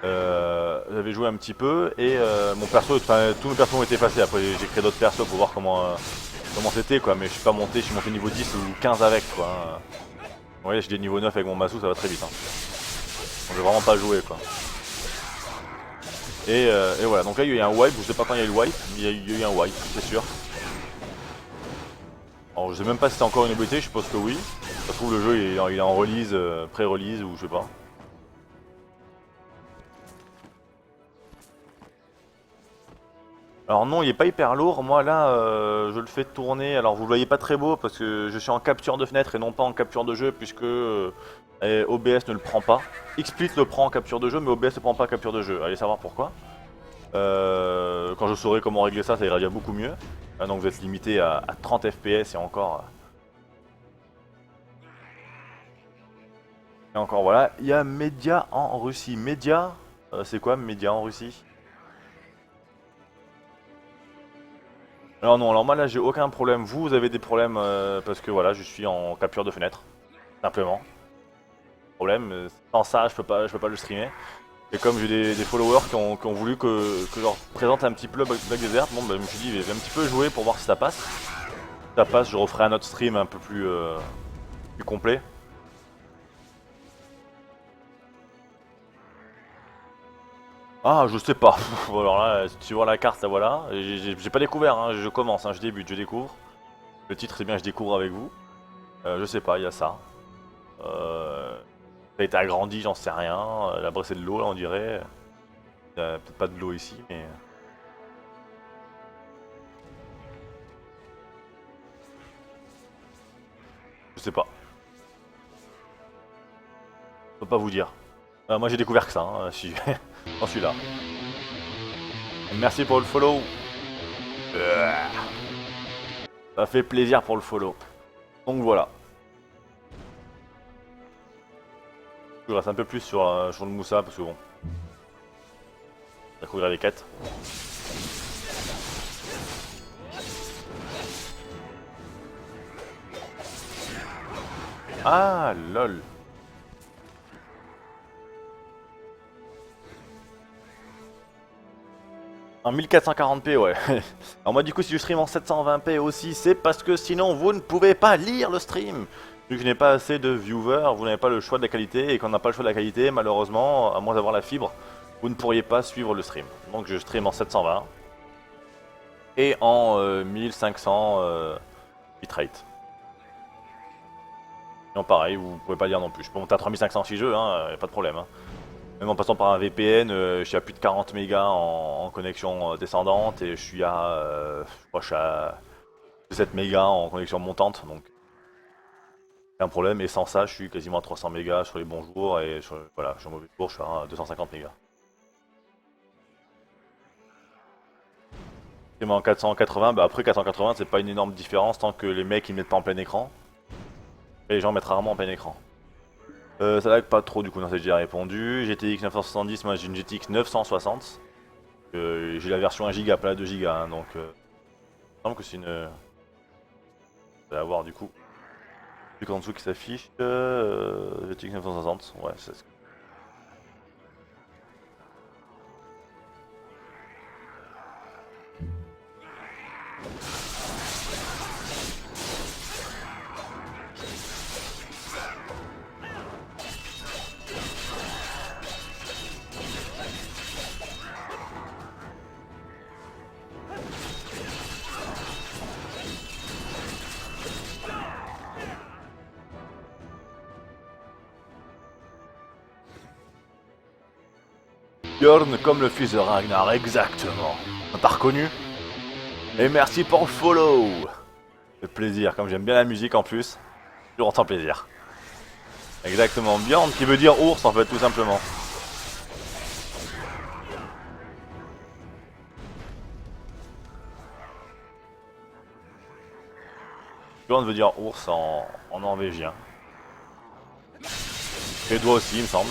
J'avais joué un petit peu et mon perso, enfin tous mes persos ont été effacés. Après j'ai créé d'autres persos pour voir comment c'était quoi, mais je suis monté niveau 10 ou 15 avec quoi. Vous voyez, j'ai des niveau 9 avec mon Massou, ça va très vite hein. Donc j'ai vraiment pas joué quoi. Et voilà, donc là il y a eu un wipe, je sais pas quand il y a eu le wipe, mais il y a eu un wipe, c'est sûr. Alors je sais même pas si c'est encore une nouveauté, je suppose que oui. Ça se trouve le jeu il est en release, pré-release ou je sais pas. Alors non, il est pas hyper lourd. Moi là, je le fais tourner. Alors vous le voyez pas très beau parce que je suis en capture de fenêtre et non pas en capture de jeu puisque OBS ne le prend pas. XSplit le prend en capture de jeu, mais OBS ne prend pas en capture de jeu. Allez savoir pourquoi. Quand je saurai comment régler ça, ça ira déjà beaucoup mieux. Donc vous êtes limité à 30 FPS et encore. Et encore voilà. Il y a Média en Russie. Média, c'est quoi Média en Russie? Alors non, alors moi là j'ai aucun problème, vous avez des problèmes parce que voilà, je suis en capture de fenêtre, simplement. Problème, sans ça je peux pas le streamer. Et comme j'ai des followers qui ont voulu que je leur présente un petit peu Black Desert, bon bah je me suis dit je vais un petit peu jouer pour voir si ça passe. Si ça passe, je referai un autre stream un peu plus complet. Ah je sais pas, alors là si tu vois la carte, ça voilà, j'ai pas découvert, hein. Je commence, hein. Je débute, je découvre. Le titre c'est bien je découvre avec vous. Je sais pas, il y a ça. Ça a été agrandi, j'en sais rien. Là-bas c'est de l'eau, là on dirait. Il y a peut-être pas de l'eau ici, mais. Je sais pas. Je peux pas vous dire. Moi j'ai découvert que ça, hein. J'en suis là. Merci pour le follow. Ça fait plaisir pour le follow. Donc voilà. Je reste un peu plus sur le Moussa parce que bon. Ça couvrir les quêtes. Ah lol. En 1440p, ouais. Alors moi du coup si je stream en 720p aussi, c'est parce que sinon vous ne pouvez pas lire le stream. Vu que je n'ai pas assez de viewers, vous n'avez pas le choix de la qualité, et quand on n'a pas le choix de la qualité, malheureusement, à moins d'avoir la fibre, vous ne pourriez pas suivre le stream. Donc je stream en 720 et en 1500 bitrate. Non pareil, vous pouvez pas lire non plus. Je peux monter à 3500 si je veux, hein, y a pas de problème. Hein. Même en passant par un VPN, je suis à plus de 40 mégas en connexion descendante et je suis à, je crois que je suis à 7 mégas en connexion montante, donc c'est un problème. Et sans ça, je suis quasiment à 300 mégas sur les bons jours et voilà, sur mauvais jours, je suis à 250 mégas. Et en 480, bah après 480, c'est pas une énorme différence tant que les mecs ils mettent pas en plein écran. Et les gens mettent rarement en plein écran. Ça lag pas trop du coup, non, c'est déjà répondu. GTX 970, moi j'ai une GTX 960. J'ai la version 1 Go, pas la 2 Go, hein, donc il me semble que c'est une. Vous allez avoir du coup. Vu qu'en dessous qui s'affiche. GTX 960, ouais, c'est ce que. Bjorn comme le fils de Ragnar, exactement. T'as reconnu? Et merci pour le follow. Le plaisir, comme j'aime bien la musique en plus, je ressens plaisir. Exactement, Bjorn qui veut dire ours en fait, tout simplement. Bjorn veut dire ours en norvégien. Suédois aussi, il me semble.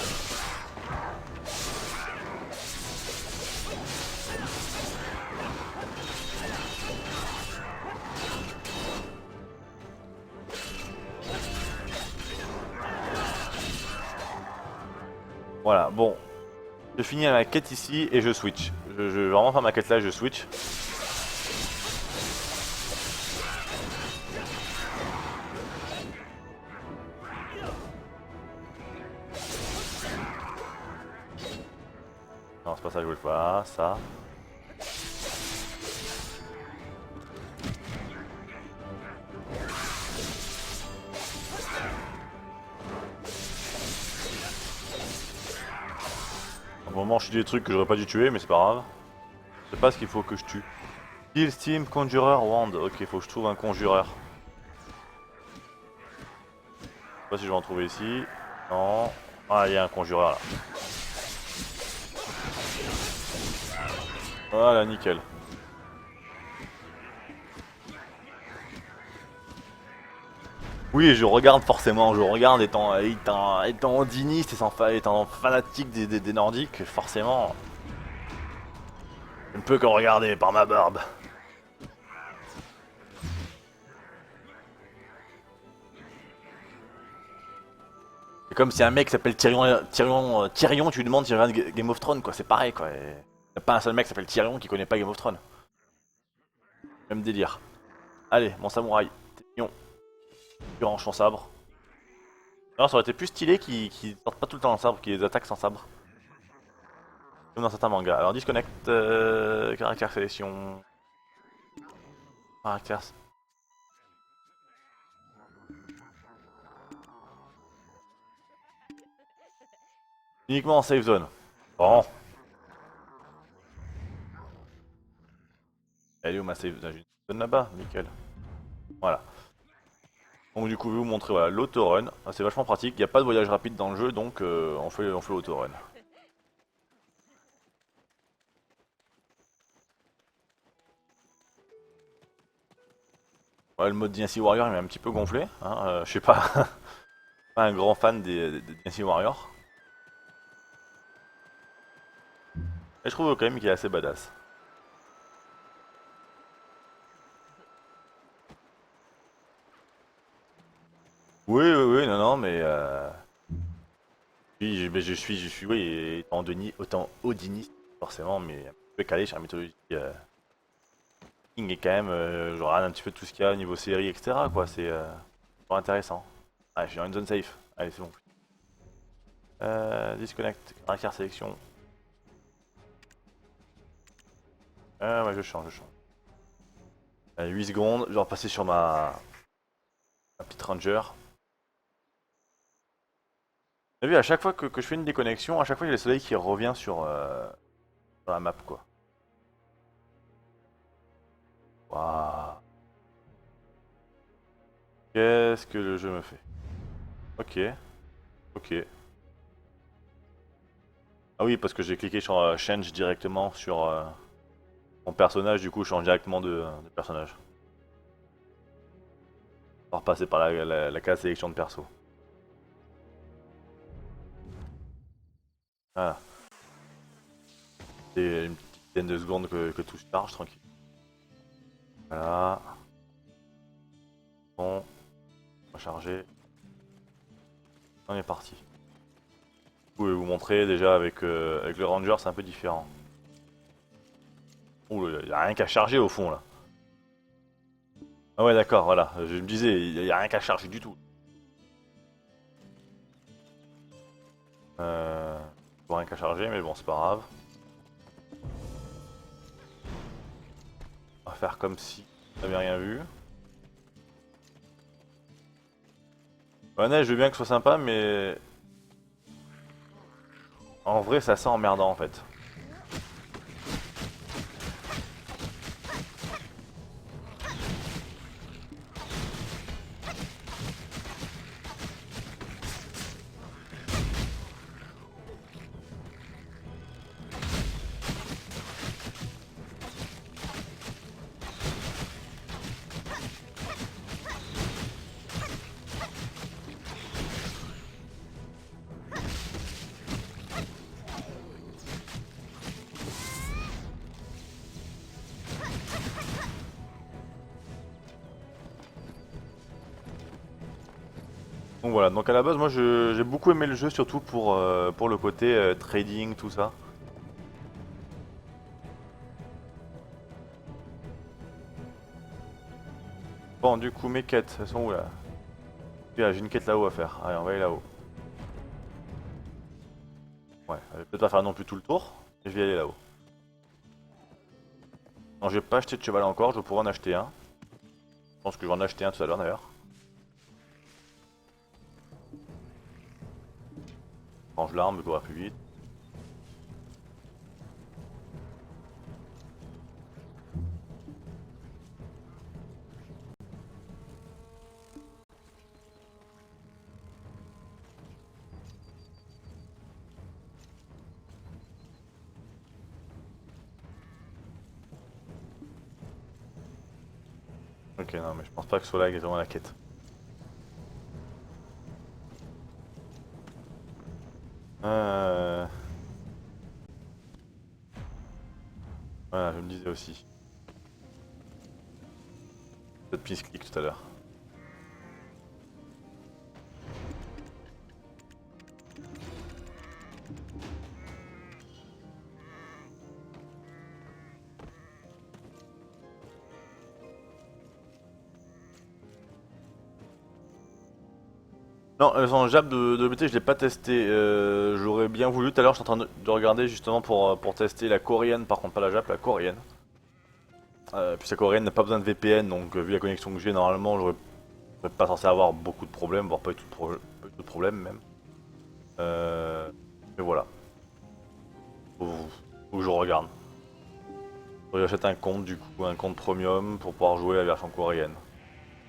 Voilà, bon. Je finis ma quête ici et je switch. Je vais vraiment faire ma quête là, je switch. Non, c'est pas ça que je voulais faire, ça. Au moment, je tue des trucs que j'aurais pas dû tuer, mais c'est pas grave. Je sais pas ce qu'il faut que je tue. Kill Steam Conjurer Wand. Ok, faut que je trouve un conjureur. Je sais pas si je vais en trouver ici. Non. Ah, il y a un conjureur là. Voilà, nickel. Oui, je regarde forcément, je regarde étant ondiniste et étant fanatique des Nordiques, forcément. Je ne peux que regarder par ma barbe. C'est comme si un mec s'appelle Tyrion, tu lui demandes s'il regarde Game of Thrones, quoi, c'est pareil, quoi. Y a pas un seul mec qui s'appelle Tyrion qui connaît pas Game of Thrones. Même délire. Allez, mon samouraï, t'es mignon. Tu ranges ton sabre. Alors, ça aurait été plus stylé qu'ils sortent pas tout le temps en sabre, qu'ils attaquent sans sabre. Comme dans certains mangas. Alors, disconnect, caractère sélection. Caractère. Uniquement en safe zone. Bon. Elle est où ma safe zone? J'ai une zone là-bas, nickel. Voilà. Donc du coup, je vais vous montrer voilà, l'autorun. Ah, c'est vachement pratique. Il n'y a pas de voyage rapide dans le jeu, donc on fait l'autorun. Ouais, le mode Dynasty Warrior il m'a un petit peu gonflé. Hein, je sais pas, pas un grand fan des Dynasty Warrior. Et je trouve quand même qu'il est assez badass. Oui, oui, oui, non, non, mais oui, je suis, oui, autant Odiniste, forcément, mais peu calé sur la mythologie King et quand même, je regarde un petit peu tout ce qu'il y a au niveau série, etc. quoi, c'est toujours intéressant. Ah, je suis dans une zone safe. Allez, c'est bon. Disconnect, caractère sélection. Ouais, je change. 8 secondes, je vais repasser sur ma petite ranger. T'as vu, à chaque fois que je fais une déconnexion, à chaque fois il y a le soleil qui revient sur la map, quoi. Waouh. Qu'est-ce que le jeu me fait? Ok, ok. Ah oui, parce que j'ai cliqué sur Change directement sur mon personnage, du coup je change directement de personnage. Sans repasser par la case sélection de perso. Voilà. C'est une petite dizaine de secondes que tout se charge, tranquille. Voilà. Bon, on va charger. On est parti. Je vais vous montrer déjà avec le Ranger, c'est un peu différent. Ouh, il n'y a rien qu'à charger au fond là. Ah ouais, d'accord, voilà. Je me disais, il n'y a rien qu'à charger du tout. Euh, rien qu'à charger, mais bon, c'est pas grave. On va faire comme si on n'avait rien vu. Ouais, neige, je veux bien que ce soit sympa, mais en vrai, ça sent emmerdant en fait. Donc voilà, donc à la base, moi j'ai beaucoup aimé le jeu, surtout pour le côté trading, tout ça. Bon, du coup, mes quêtes, elles sont où là? J'ai une quête là-haut à faire. Allez, on va aller là-haut. Ouais, je vais peut-être pas faire non plus tout le tour, mais je vais aller là-haut. Non, j'ai pas acheté de cheval encore, je pourrais en acheter un. Je pense que je vais en acheter un tout à l'heure d'ailleurs. Range l'arme, je courir plus vite. Ok, non, mais je pense pas que ce soit là exactement la quête. Euh... Voilà, je me disais aussi. Peut-être misclick tout à l'heure. Non, son jab de BT, je l'ai pas testé. J'aurais bien voulu. Tout à l'heure, je suis en train de regarder justement pour tester la coréenne, par contre, pas la jap, la coréenne. Puis la coréenne n'a pas besoin de VPN, donc vu la connexion que j'ai, normalement, j'aurais pas censé avoir beaucoup de problèmes, voire pas du tout pas du tout de problème même. Mais voilà, faut, faut que je regarde. Faut que j'achète un compte du coup, un compte premium pour pouvoir jouer la version coréenne.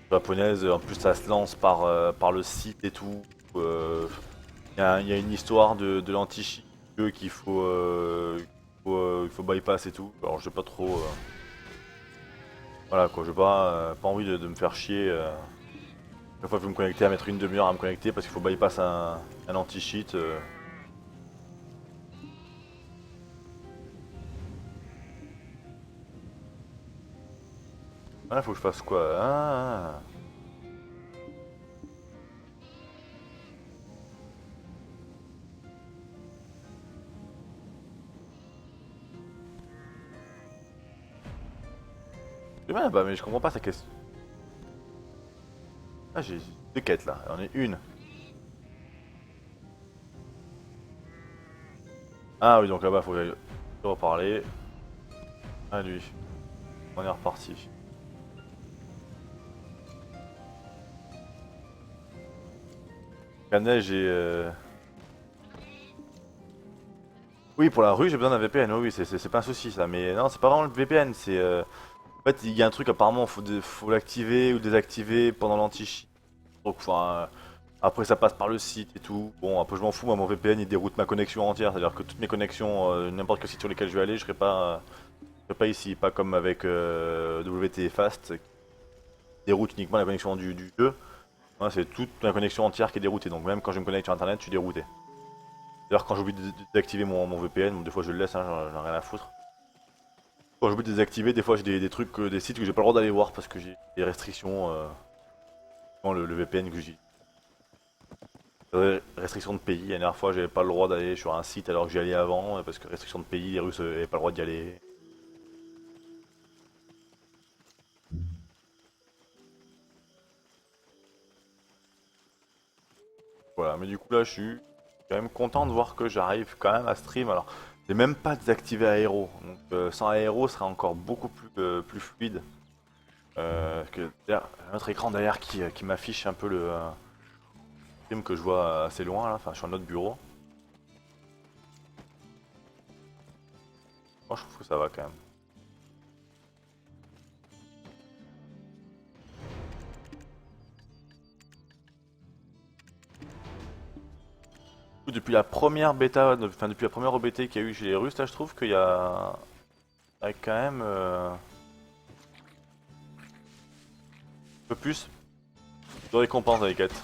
Japonaise, en plus ça se lance par le site et tout. Il y a une histoire de l'anti-cheat qu'il faut bypass et tout. Alors je sais pas trop. Voilà quoi, j'ai pas envie de me faire chier. Chaque fois que je vais me connecter à mettre une demi-heure à me connecter parce qu'il faut bypass un anti-cheat. Ah, faut que je fasse quoi? Ouais, bah, mais je comprends pas sa question. Ah, j'ai 2 quêtes là, j'en ai une. Ah oui, donc là-bas, faut que j'aille reparler. Ah, lui, on est reparti. La neige et. Oui, pour la rue, j'ai besoin d'un VPN. Oui, oui, c'est pas un souci ça. Mais non, c'est pas vraiment le VPN. C'est. En fait, il y a un truc, apparemment, faut l'activer ou désactiver pendant l'anti-cheat. Donc, enfin. Après, ça passe par le site et tout. Bon, après, je m'en fous. Moi, mon VPN, il déroute ma connexion entière. C'est-à-dire que toutes mes connexions, n'importe quel site sur lequel je vais aller, je serai pas ici. Pas comme avec WT Fast, qui déroute uniquement la connexion du jeu. Moi, c'est toute ma connexion entière qui est déroutée. Donc, même quand je me connecte sur internet, je suis dérouté. D'ailleurs, quand j'oublie de désactiver mon VPN, bon, des fois je le laisse, hein, j'en ai rien à foutre. Quand j'oublie de désactiver, des fois j'ai des trucs, des sites que j'ai pas le droit d'aller voir parce que j'ai des restrictions dans le VPN que j'ai. Restrictions de pays, la dernière fois j'avais pas le droit d'aller sur un site alors que j'y allais avant parce que restrictions de pays, les Russes avaient pas le droit d'y aller. Voilà, mais du coup là je suis quand même content de voir que j'arrive quand même à stream. Alors, j'ai même pas désactivé aéro, donc sans aéro ce serait encore beaucoup plus fluide. D'ailleurs, un autre écran derrière qui m'affiche un peu le stream que je vois assez loin là, enfin sur notre bureau. Moi je trouve que ça va quand même. Depuis la première bêta, enfin depuis la première OBT qu'il y a eu chez les Russes, là je trouve qu'il y a quand même un peu plus de récompenses dans les quêtes.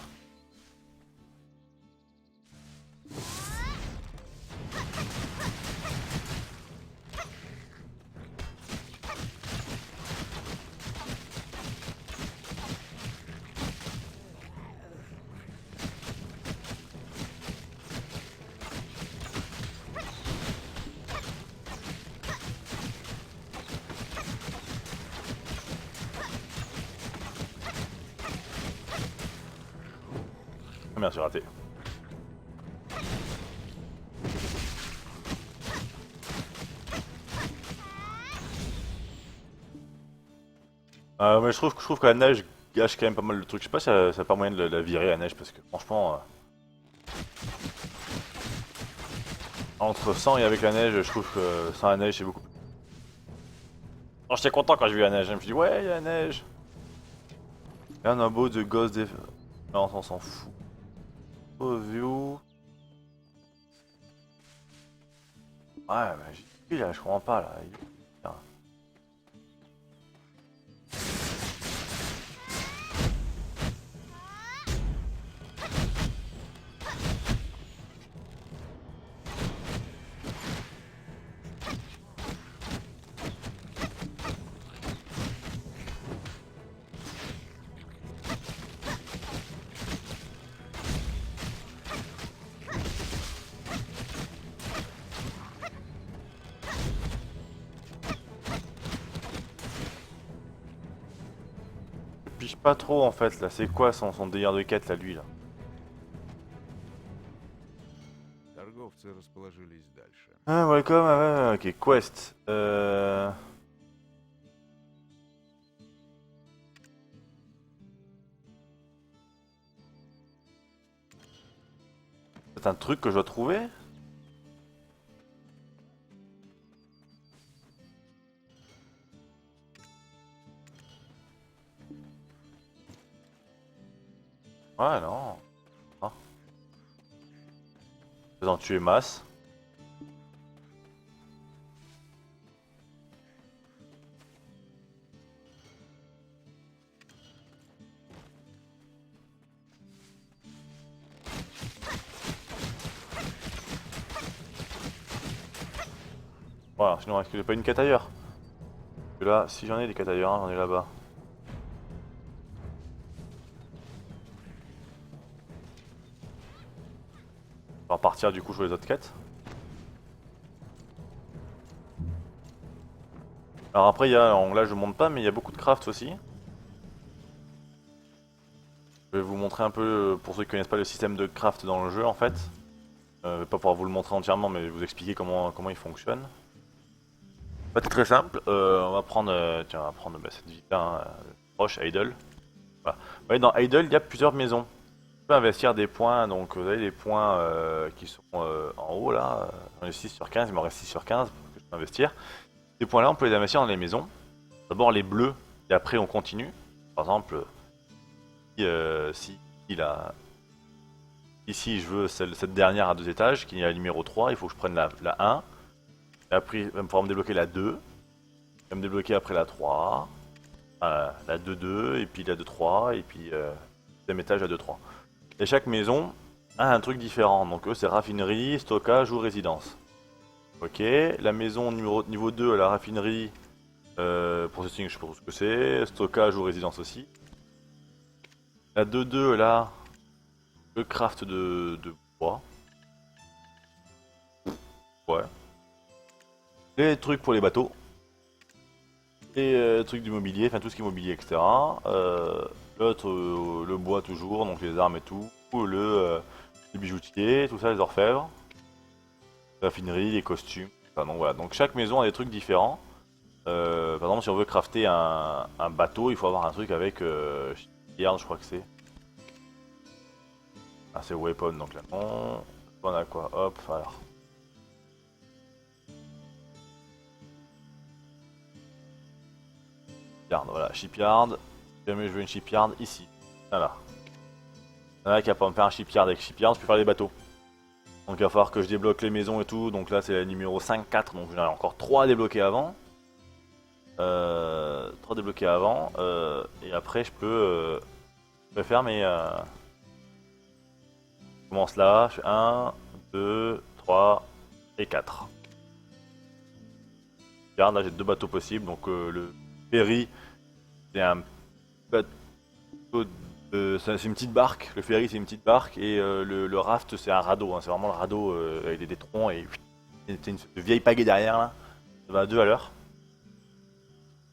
Ah merde, j'ai raté. Mais je trouve que la neige gâche quand même pas mal de trucs. Je sais pas si ça a pas moyen de la virer la neige parce que franchement, entre sans et avec la neige, je trouve que sans la neige c'est beaucoup plus. Alors j'étais content quand j'ai vu la neige, je me suis dit ouais, il y a la neige. Et un beau de Ghost des. Non, on s'en fout. Overview. Ouais, mais j'ai là, je comprends pas là. Putain. Je pige pas trop en fait là, c'est quoi son délire de quête là, lui là? Торговцы расположились дальше. Ah, welcome, ouais, ok, quest. C'est un truc que je dois trouver? Ouais, non. Ah. Faisant tuer masse. Voilà, sinon est-ce que j'ai pas une quête ailleurs? Parce que là, si j'en ai des quêtes ailleurs, hein, j'en ai là-bas. On va partir du coup sur les autres quêtes. Alors après, il y a, là je monte pas, mais il y a beaucoup de craft aussi. Je vais vous montrer un peu, pour ceux qui connaissent pas le système de craft dans le jeu en fait. Je vais pas pouvoir vous le montrer entièrement, mais je vais vous expliquer comment il fonctionne. En fait, c'est très simple. On va prendre, tiens, on va prendre cette ville-là, proche, Idle. Voilà. Vous voyez, dans Idle, il y a plusieurs maisons. On peut investir des points, donc vous avez des points qui sont en haut là. J'en ai 6 sur 15, il m'en reste 6 sur 15 que je peux investir. Ces points-là, on peut les investir dans les maisons. D'abord les bleus, et après on continue. Par exemple, si il a ici je veux cette dernière à 2 étages, qui est la numéro 3, il faut que je prenne la 1. Et après, il va pouvoir me débloquer la 2. Il va me débloquer après la 3. La 2-2, et puis la 2-3, et puis deuxième étage la 2-3. Et chaque maison a un truc différent. Donc eux, c'est raffinerie, stockage ou résidence. Ok, la maison niveau 2, la raffinerie, processing, je sais pas trop ce que c'est, stockage ou résidence aussi. La 2-2, là, le craft de bois. Ouais. Les trucs pour les bateaux. Et trucs d'immobilier, enfin tout ce qui est immobilier, etc. L'autre, le bois toujours, donc les armes et tout. Les bijoutiers, tout ça, les orfèvres. La raffinerie, les costumes. Enfin, donc voilà, donc chaque maison a des trucs différents. Par exemple, si on veut crafter un bateau, il faut avoir un truc avec shipyard, je crois que c'est. Ah, c'est weapon, donc là non. On a quoi? Hop, alors. Shipyard, voilà, shipyard. Si jamais je veux une shipyard, ici. Voilà. Il y en a qui a pas me faire un shipyard avec shipyard, je peux faire les bateaux. Donc il va falloir que je débloque les maisons et tout. Donc là c'est la numéro 5-4, donc j'en ai encore 3 à débloquer avant. 3 débloqués avant. Et après je peux faire mes... Je commence là, je fais 1, 2, 3 et 4. Regarde, là j'ai 2 bateaux possibles. Donc le ferry, c'est un bateau c'est une petite barque. Le ferry c'est une petite barque. Et le raft c'est un radeau. Hein. C'est vraiment le radeau avec des troncs et c'est une vieille pagaie derrière là. Ça va à 2 à l'heure.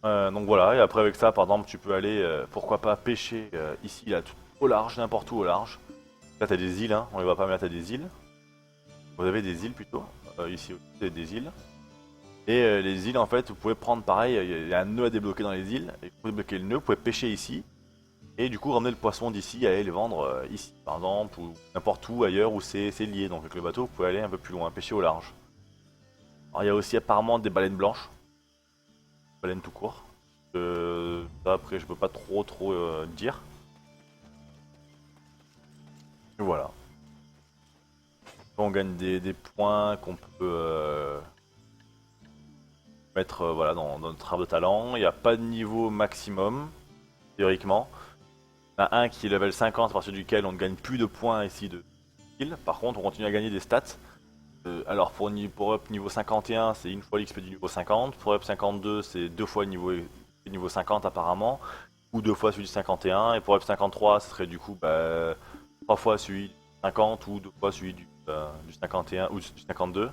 Donc voilà, et après avec ça, par exemple, tu peux aller, pourquoi pas, pêcher ici, là, tout au large, n'importe où au large. Là, t'as des îles, hein, on les voit pas, mais là, t'as des îles. Vous avez des îles plutôt. Ici aussi, t'as des îles. Et les îles, en fait, vous pouvez prendre pareil, il y a un nœud à débloquer dans les îles. Et pour débloquer le nœud, vous pouvez pêcher ici. Et du coup, ramener le poisson d'ici et aller les vendre ici, par exemple, ou n'importe où ailleurs où c'est lié. Donc avec le bateau, vous pouvez aller un peu plus loin, pêcher au large. Alors il y a aussi apparemment des baleines blanches, baleines tout court. Ça, après, je peux pas trop dire. Et voilà. On gagne des points qu'on peut mettre voilà, dans notre arbre de talent. Il n'y a pas de niveau maximum, théoriquement. Il y en a un qui est level 50 à partir duquel on ne gagne plus de points ici de skill. Par contre, on continue à gagner des stats. Alors pour up niveau 51, c'est une fois l'XP du niveau 50. Pour up 52, c'est deux fois le niveau 50 apparemment. Ou deux fois celui du 51. Et pour up 53, ce serait du coup trois fois celui du 50 ou deux fois celui du 51 ou du 52.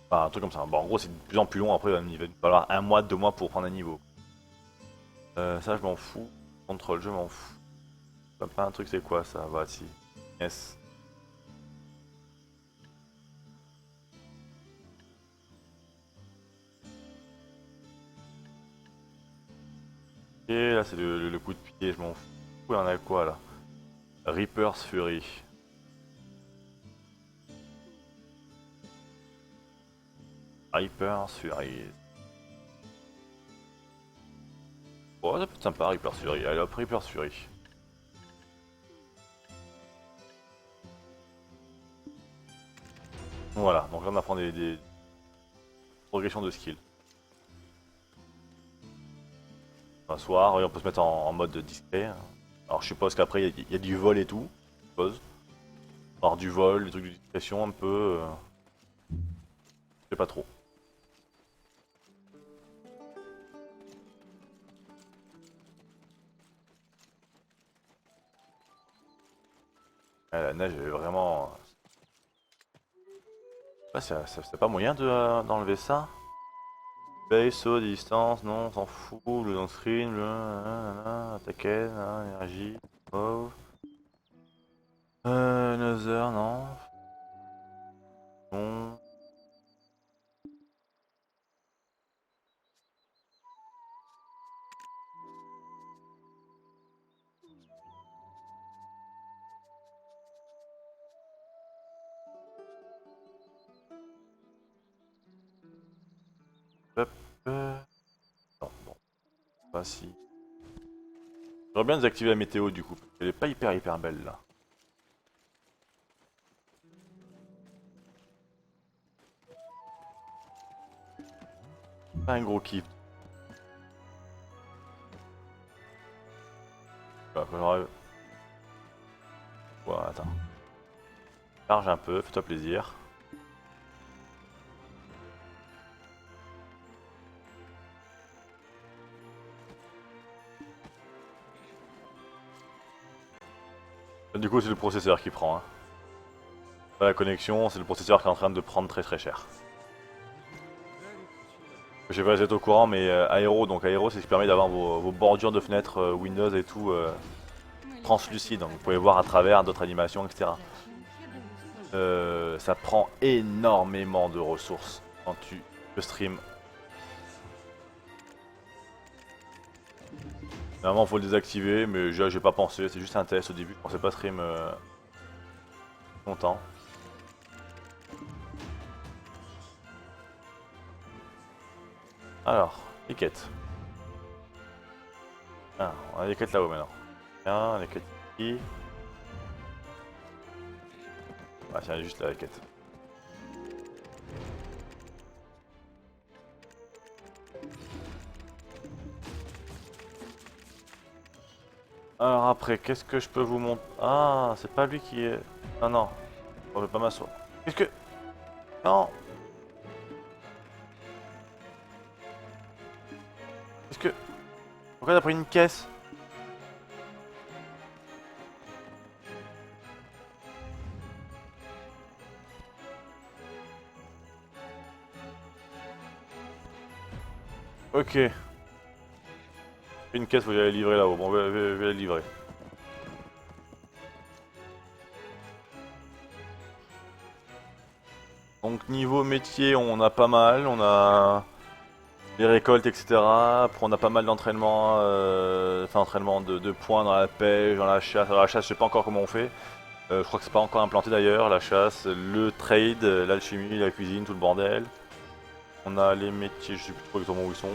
Enfin, un truc comme ça. Bon, en gros, c'est de plus en plus long. Après, il va falloir un mois, 2 mois pour prendre un niveau. Ça, je m'en fous. Contrôle, je m'en fous. Pas un truc, c'est quoi ça? Voici. Yes. Ok, là, c'est le coup de pied, je m'en fous. Il y en a quoi là? Reaper's Fury. Reaper's Fury. Oh, ça peut être sympa, Reaper's Fury. Allez hop, Reaper's Fury. Voilà, donc là on apprend des progressions de skill. Un soir, et on peut se mettre en mode discret. Alors je suppose qu'après il y a du vol et tout, je suppose. Alors du vol, des trucs de discrétion un peu. Je sais pas trop. La neige est vraiment. Ouais, c'est pas moyen d'enlever ça. Base, saut, distance, non, on s'en fout. Le downstream, attaquer, énergie, mauve. Another, non. Bon. Hop. Non, bon. Pas si. J'aurais bien désactiver la météo du coup. Elle est pas hyper belle là. Pas un gros kiff. Bah, j'aurais... Ouais, attends. Charge un peu, fais-toi plaisir. Du coup, c'est le processeur qui prend. Hein. Pas la connexion, c'est le processeur qui est en train de prendre très cher. Je sais pas si vous êtes au courant, mais Aero, donc Aero, c'est ce qui permet d'avoir vos bordures de fenêtres Windows et tout translucides. Donc vous pouvez voir à travers d'autres animations, etc. Ça prend énormément de ressources quand tu le stream. Normalement, faut le désactiver, mais j'ai pas pensé. C'est juste un test au début. Je pensais pas stream longtemps. Alors, les quêtes. Ah, on a les quêtes là-haut maintenant. Tiens, les quêtes ici. Ah tiens, juste là, la quête. Alors après, qu'est-ce que je peux vous montrer? Ah, c'est pas lui qui est... Non, non. Je vais pas m'asseoir. Qu'est-ce que... Non. Qu'est-ce que... Pourquoi t'as pris une caisse? Ok. Une caisse, faut y aller livrer là-haut. Bon, je vais la livrer. Donc niveau métier, on a pas mal. On a les récoltes, etc. Après, on a pas mal d'entraînement, enfin entraînement de points dans la pêche, dans la chasse. Alors la chasse, je sais pas encore comment on fait. Je crois que c'est pas encore implanté d'ailleurs. La chasse, le trade, l'alchimie, la cuisine, tout le bordel. On a les métiers, je sais plus trop exactement où ils sont.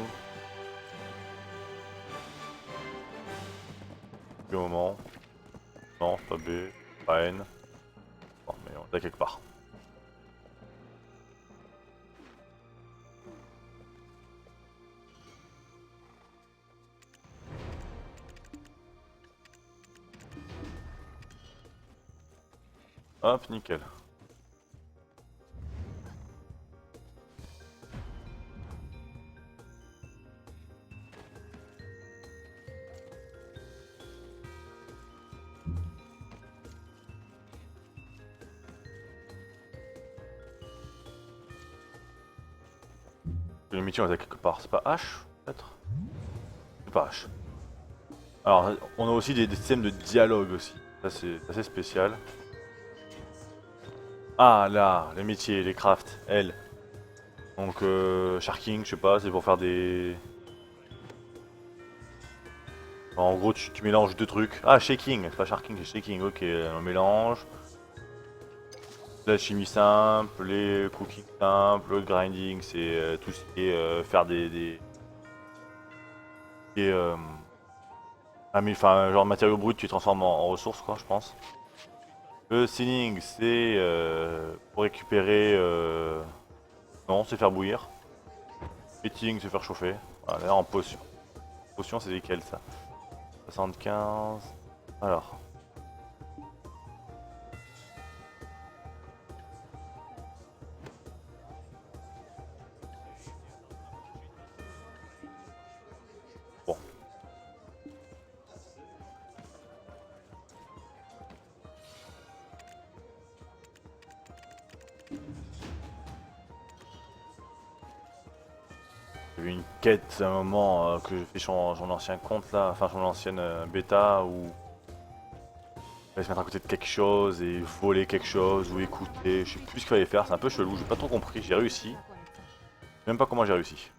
Du moment. Non, c'est pas B, pas N. Bon, mais on est quelque part. Hop, nickel. Les métiers, on les a quelque part. C'est pas H, peut-être? C'est pas H. Alors, on a aussi des systèmes de dialogue aussi. Ça, c'est assez spécial. Ah, là, les métiers, les crafts, L. Donc, sharking, je sais pas, c'est pour faire des... En gros, tu mélanges deux trucs. Ah, shaking, c'est pas sharking, c'est shaking, ok, on mélange. La chimie simple, les cooking simple, le grinding, c'est tout ce qui est faire qui est, ah, mais enfin, genre matériaux bruts, tu les transformes en ressources, quoi, je pense. Le sealing, c'est pour récupérer. Non, c'est faire bouillir. Heating, c'est faire chauffer. Voilà, là, en potion. Potion, c'est lesquelles ça? 75. Alors. Bon. J'ai vu quête à un moment que j'ai fait sur mon ancien compte là, enfin sur mon ancienne bêta où il fallait se mettre à côté de quelque chose et voler quelque chose ou écouter, je sais plus ce qu'il fallait faire, c'est un peu chelou, j'ai pas trop compris, j'ai réussi. Je sais même pas comment j'ai réussi.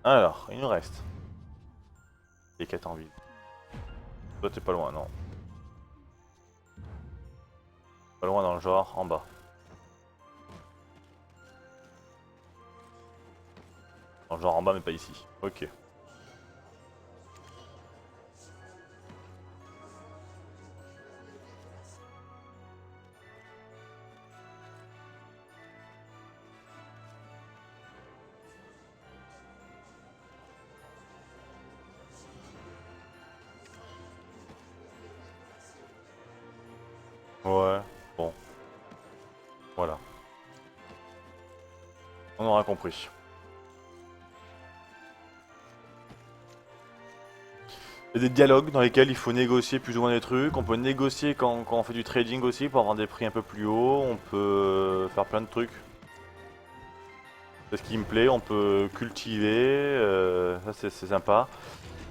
Alors, il nous reste des quêtes en ville. Toi t'es pas loin, non. Pas loin dans le genre, en bas. Dans le genre en bas mais pas ici. Ok. Ouais, bon, voilà. On aura compris. Il y a des dialogues dans lesquels il faut négocier plus ou moins des trucs. On peut négocier quand on fait du trading aussi pour avoir des prix un peu plus hauts. On peut faire plein de trucs. C'est ce qui me plaît. On peut cultiver. Ça c'est sympa.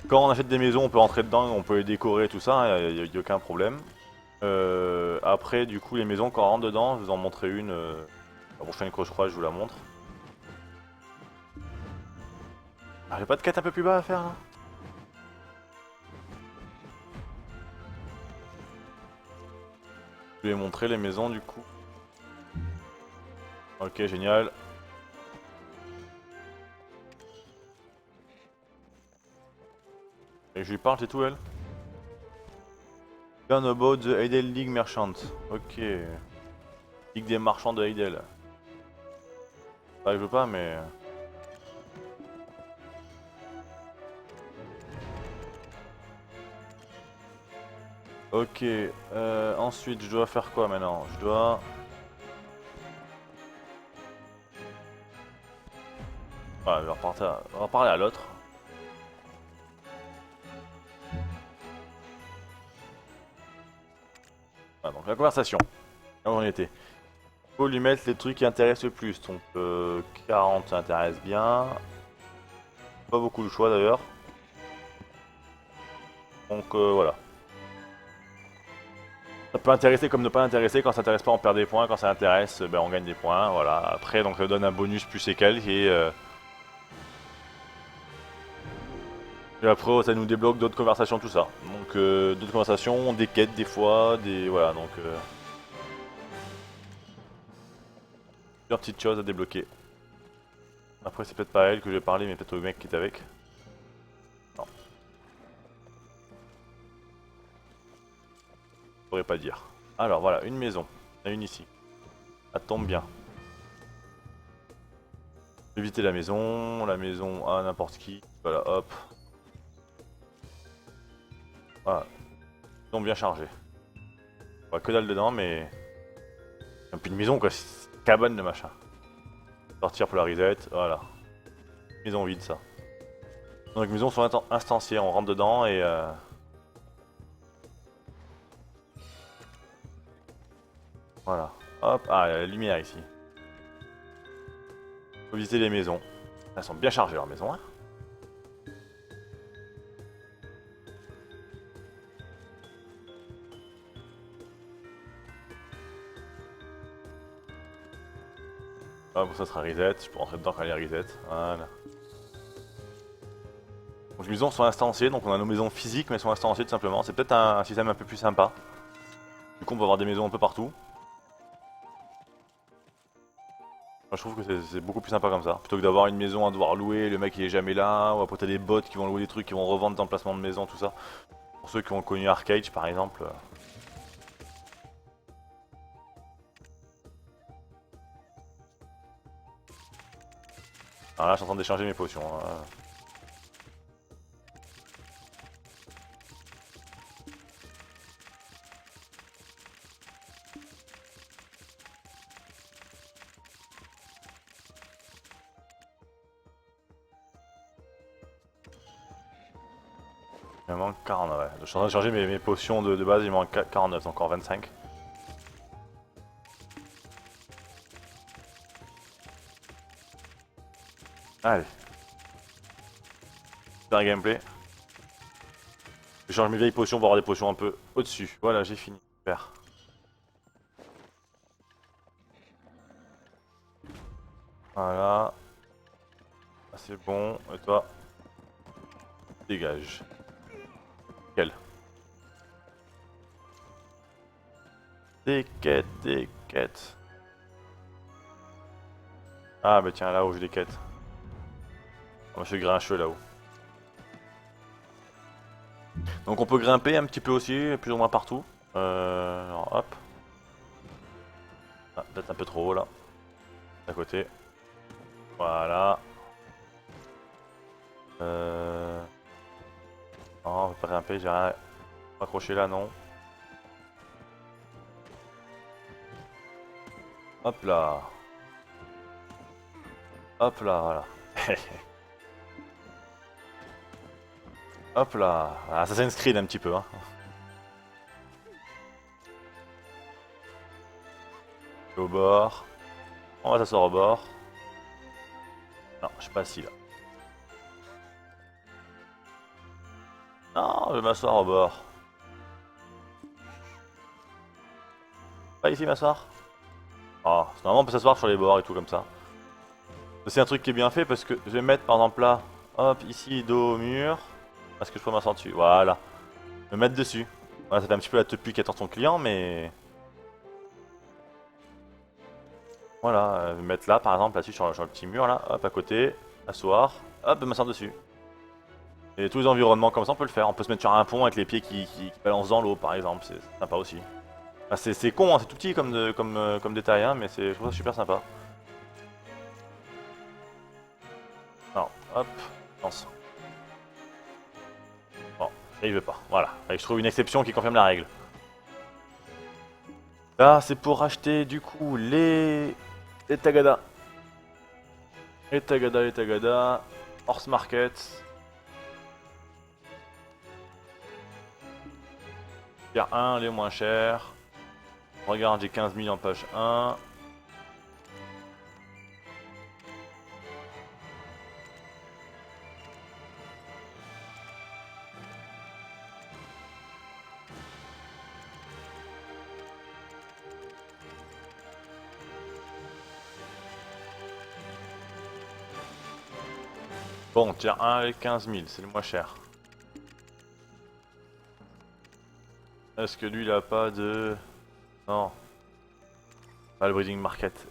Quand on achète des maisons, on peut rentrer dedans, on peut les décorer, tout ça. Il n'y a aucun problème. Après, du coup, les maisons, quand on rentre dedans, je vais vous en montrer une. La prochaine que je crois, je vous la montre. Ah, j'ai pas de quête un peu plus bas à faire là? Je vais montrer les maisons du coup. Ok, génial. Et je lui parle, c'est tout elle? Learn about the Heidel League Merchant. Ok. Ligue des marchands de Heidel. Bah, je veux pas, mais. Ok. Ensuite, je dois faire quoi maintenant? Je dois. Ah, on va parler à l'autre. Ah, donc la conversation. Là où on était. Faut lui mettre les trucs qui intéressent le plus. Donc 40 ça intéresse bien. Pas beaucoup de choix d'ailleurs. Donc voilà. Ça peut intéresser comme ne pas intéresser. Quand ça intéresse pas, on perd des points. Quand ça intéresse, ben, on gagne des points. Voilà. Après, donc ça donne un bonus plus égal et après, ça nous débloque d'autres conversations, tout ça. Donc d'autres conversations, des quêtes des fois, des voilà. Donc plusieurs petites choses à débloquer. Après, c'est peut-être pas à elle que j'ai parlé, mais peut-être au mec qui est avec. Non, je pourrais pas dire. Alors voilà, une maison. Il y en a une ici. Ça tombe bien. Éviter la maison à n'importe qui. Voilà, hop. Voilà, ils sont bien chargés. Pas que dalle dedans, mais. Un peu une maison quoi, c'est une cabane de machin. Sortir pour la reset, voilà. Maison vide ça. Donc maison sont instanciées, on rentre dedans et. Voilà. Hop, ah, il y a la lumière ici. Faut visiter les maisons. Elles sont bien chargées leurs maisons, hein. Hop, ça sera reset, je peux rentrer dedans quand elle est reset. Voilà. Donc les maisons sont instanciées, donc on a nos maisons physiques mais elles sont instanciées tout simplement. C'est peut-être un système un peu plus sympa. Du coup on peut avoir des maisons un peu partout. Moi je trouve que c'est beaucoup plus sympa comme ça. Plutôt que d'avoir une maison à devoir louer, le mec il est jamais là, ou après t'as des bots qui vont louer des trucs, qui vont revendre d'emplacement de maison, tout ça. Pour ceux qui ont connu Arcade par exemple. Alors là je suis en train d'échanger mes potions, hein. Il me manque 49, ouais. Je suis en train de changer mes potions de base, il me manque 49, donc encore 25. Allez. Super gameplay. Je change mes vieilles potions pour avoir des potions un peu au-dessus. Voilà, j'ai fini. Super. Voilà. Ah, c'est bon. Et toi? Dégage. Quel? Des quêtes, des quêtes. Ah bah tiens, là-haut j'ai des quêtes. On va se grincher là-haut. Donc on peut grimper un petit peu aussi, plus ou moins partout. Alors, hop. Ah, peut-être un peu trop haut là. À côté. Voilà. Non, on peut pas grimper, j'ai rien accroché là, non. Hop là. Hop là, voilà. Hop là. Ah, Assassin's Creed un petit peu, hein. Au bord. On va s'asseoir au bord. Non, je suis pas assis là. Non, je vais m'asseoir au bord. Pas ici m'asseoir. Ah, normalement on peut s'asseoir sur les bords et tout comme ça. C'est un truc qui est bien fait parce que je vais mettre par exemple là, hop, ici, dos au mur. Est-ce que je peux m'asseoir dessus? Voilà. Me mettre dessus. Voilà, ça fait un petit peu la tepu qui attend ton client, mais... Voilà, me mettre là par exemple, là-dessus sur le petit mur là, hop, à côté, asseoir, hop, m'asseoir dessus. Et tous les environnements comme ça on peut le faire. On peut se mettre sur un pont avec les pieds qui balancent dans l'eau par exemple, c'est sympa aussi. Ah, c'est con, hein, c'est tout petit comme détail, hein, mais je trouve ça super sympa. Alors, hop, lance. Bon, et il veut pas, voilà. Et je trouve une exception qui confirme la règle. Là, c'est pour acheter du coup les Tagada. Les Tagada, les Tagada. Horse Market. Tier 1, les moins chers. Regarde, j'ai 15 000 en page 1. Bon, tier 1 avec 15 000, c'est le moins cher. Est-ce que lui, il a pas de... Non. Pas le breeding market.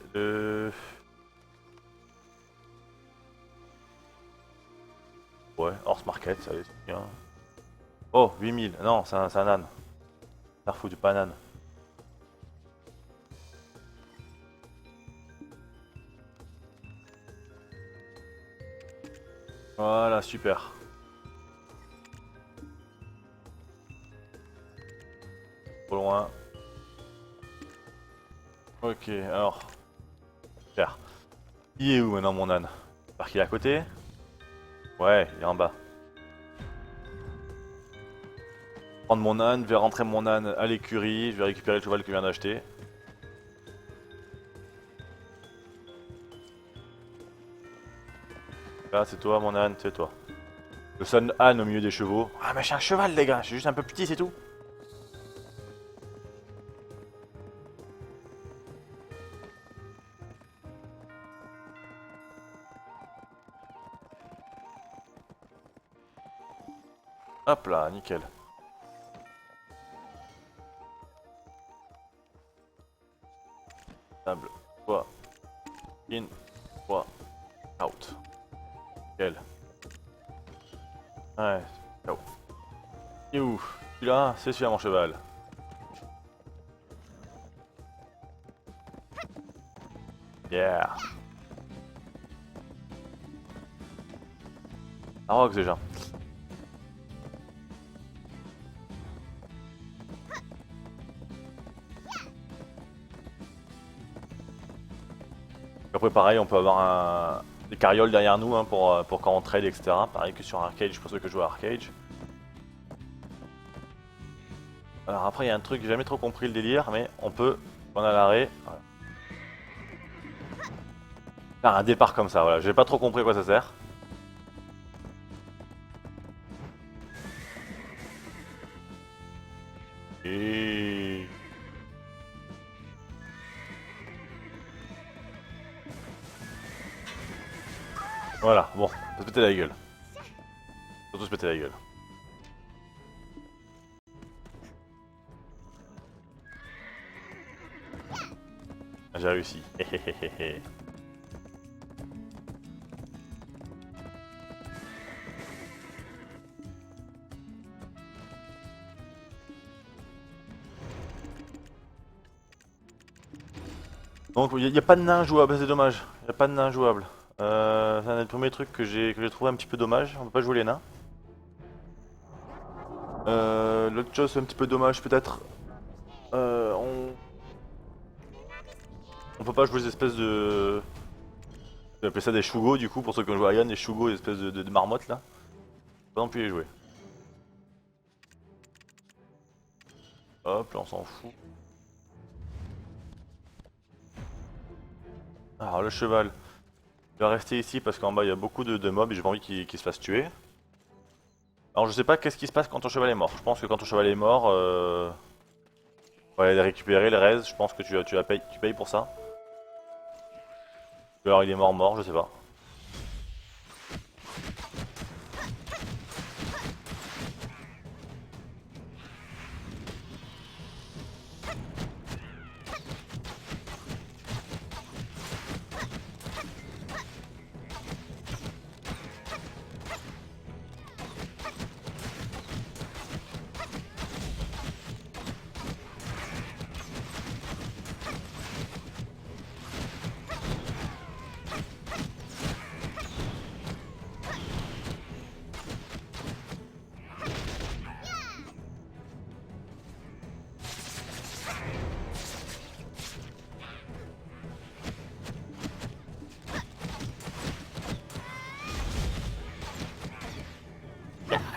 Ouais, horse market, ça c'est bien. Oh, 8000. Non, c'est un âne. Ça fout du pas un âne. Voilà, super. Trop loin. Ok, alors. Super. Il est où maintenant mon âne? J'espère qu'il est à côté. Ouais, il est en bas. Prendre mon âne, je vais rentrer mon âne à l'écurie, je vais récupérer le cheval que je viens d'acheter. Là, c'est toi mon âne, c'est toi. Le seul âne au milieu des chevaux. Ah mais j'ai un cheval les gars, je suis juste un peu petit, c'est tout. Hop là, nickel. Table, toi, in, toi, out. Nickel. Ouais, ciao. Il est où? Celui-là, c'est celui-là mon cheval. Yeah. Un rock déjà. Après pareil, on peut avoir des carrioles derrière nous hein, pour quand on trade, etc. Pareil que sur Arcade, je pense que je joue à Arcade. Alors après, il y a un truc, j'ai jamais trop compris le délire, mais on peut, on a l'arrêt, voilà. Faire un départ comme ça, voilà. J'ai pas trop compris à quoi ça sert. Et... Voilà, bon, on va se péter la gueule. Surtout se péter la gueule. Ah, j'ai réussi. Donc il n'y a pas de nain jouable, c'est dommage. Il n'y a pas de nain jouable. C'est un des premiers trucs que j'ai trouvé un petit peu dommage. On peut pas jouer les nains. L'autre chose c'est un petit peu dommage peut-être. On peut pas jouer des espèces de... Je vais appeler ça des Shugo du coup pour ceux qui ont joué à Yann, des Shugo, des espèces de marmottes là. On peut pas non plus les jouer. Hop, là on s'en fout. Alors le cheval, il va rester ici parce qu'en bas il y a beaucoup de mobs et j'ai pas envie qu'il se fasse tuer. Alors je sais pas qu'est-ce qui se passe quand ton cheval est mort. Je pense que quand ton cheval est mort, on va aller les récupérer, les res. Je pense que tu payes pour ça. Ou alors il est mort, je sais pas.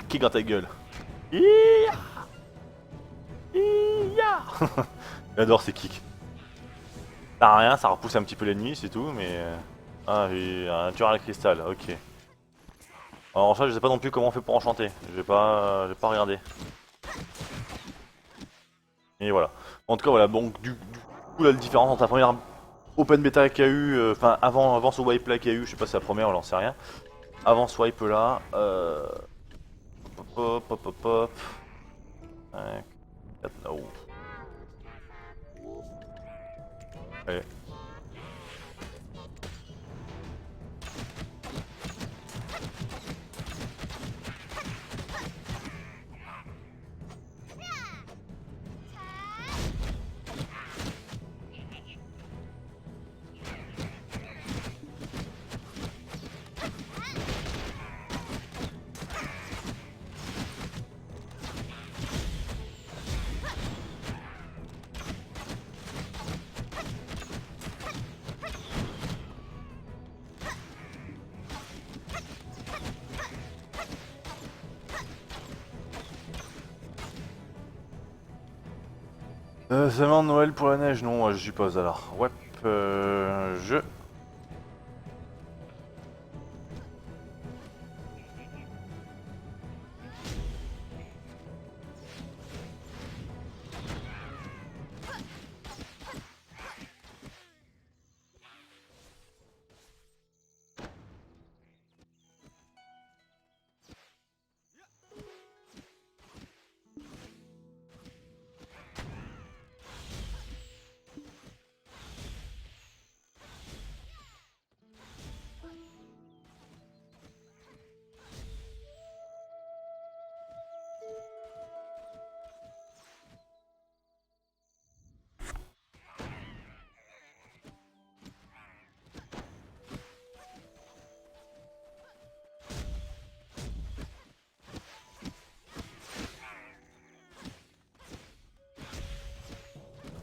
Kick dans ta gueule. Iya. Iya. J'adore ces kicks. Ça rien, ça repousse un petit peu l'ennemi, c'est tout, mais... Ah, j'ai un tueur à la cristal, ok. Alors ça, je sais pas non plus comment on fait pour enchanter. J'ai pas regardé. Et voilà. En tout cas, voilà, donc du coup, là, la différence entre la première open beta qu'il y a eu, enfin avant ce wipe là qu'il y a eu, je sais pas si c'est la première, on n'en sait rien. Avant ce wipe là, hop hop hop hop. 5, 4, no. Allez. Seulement Noël pour la neige, non, je suppose alors. Ouais, je...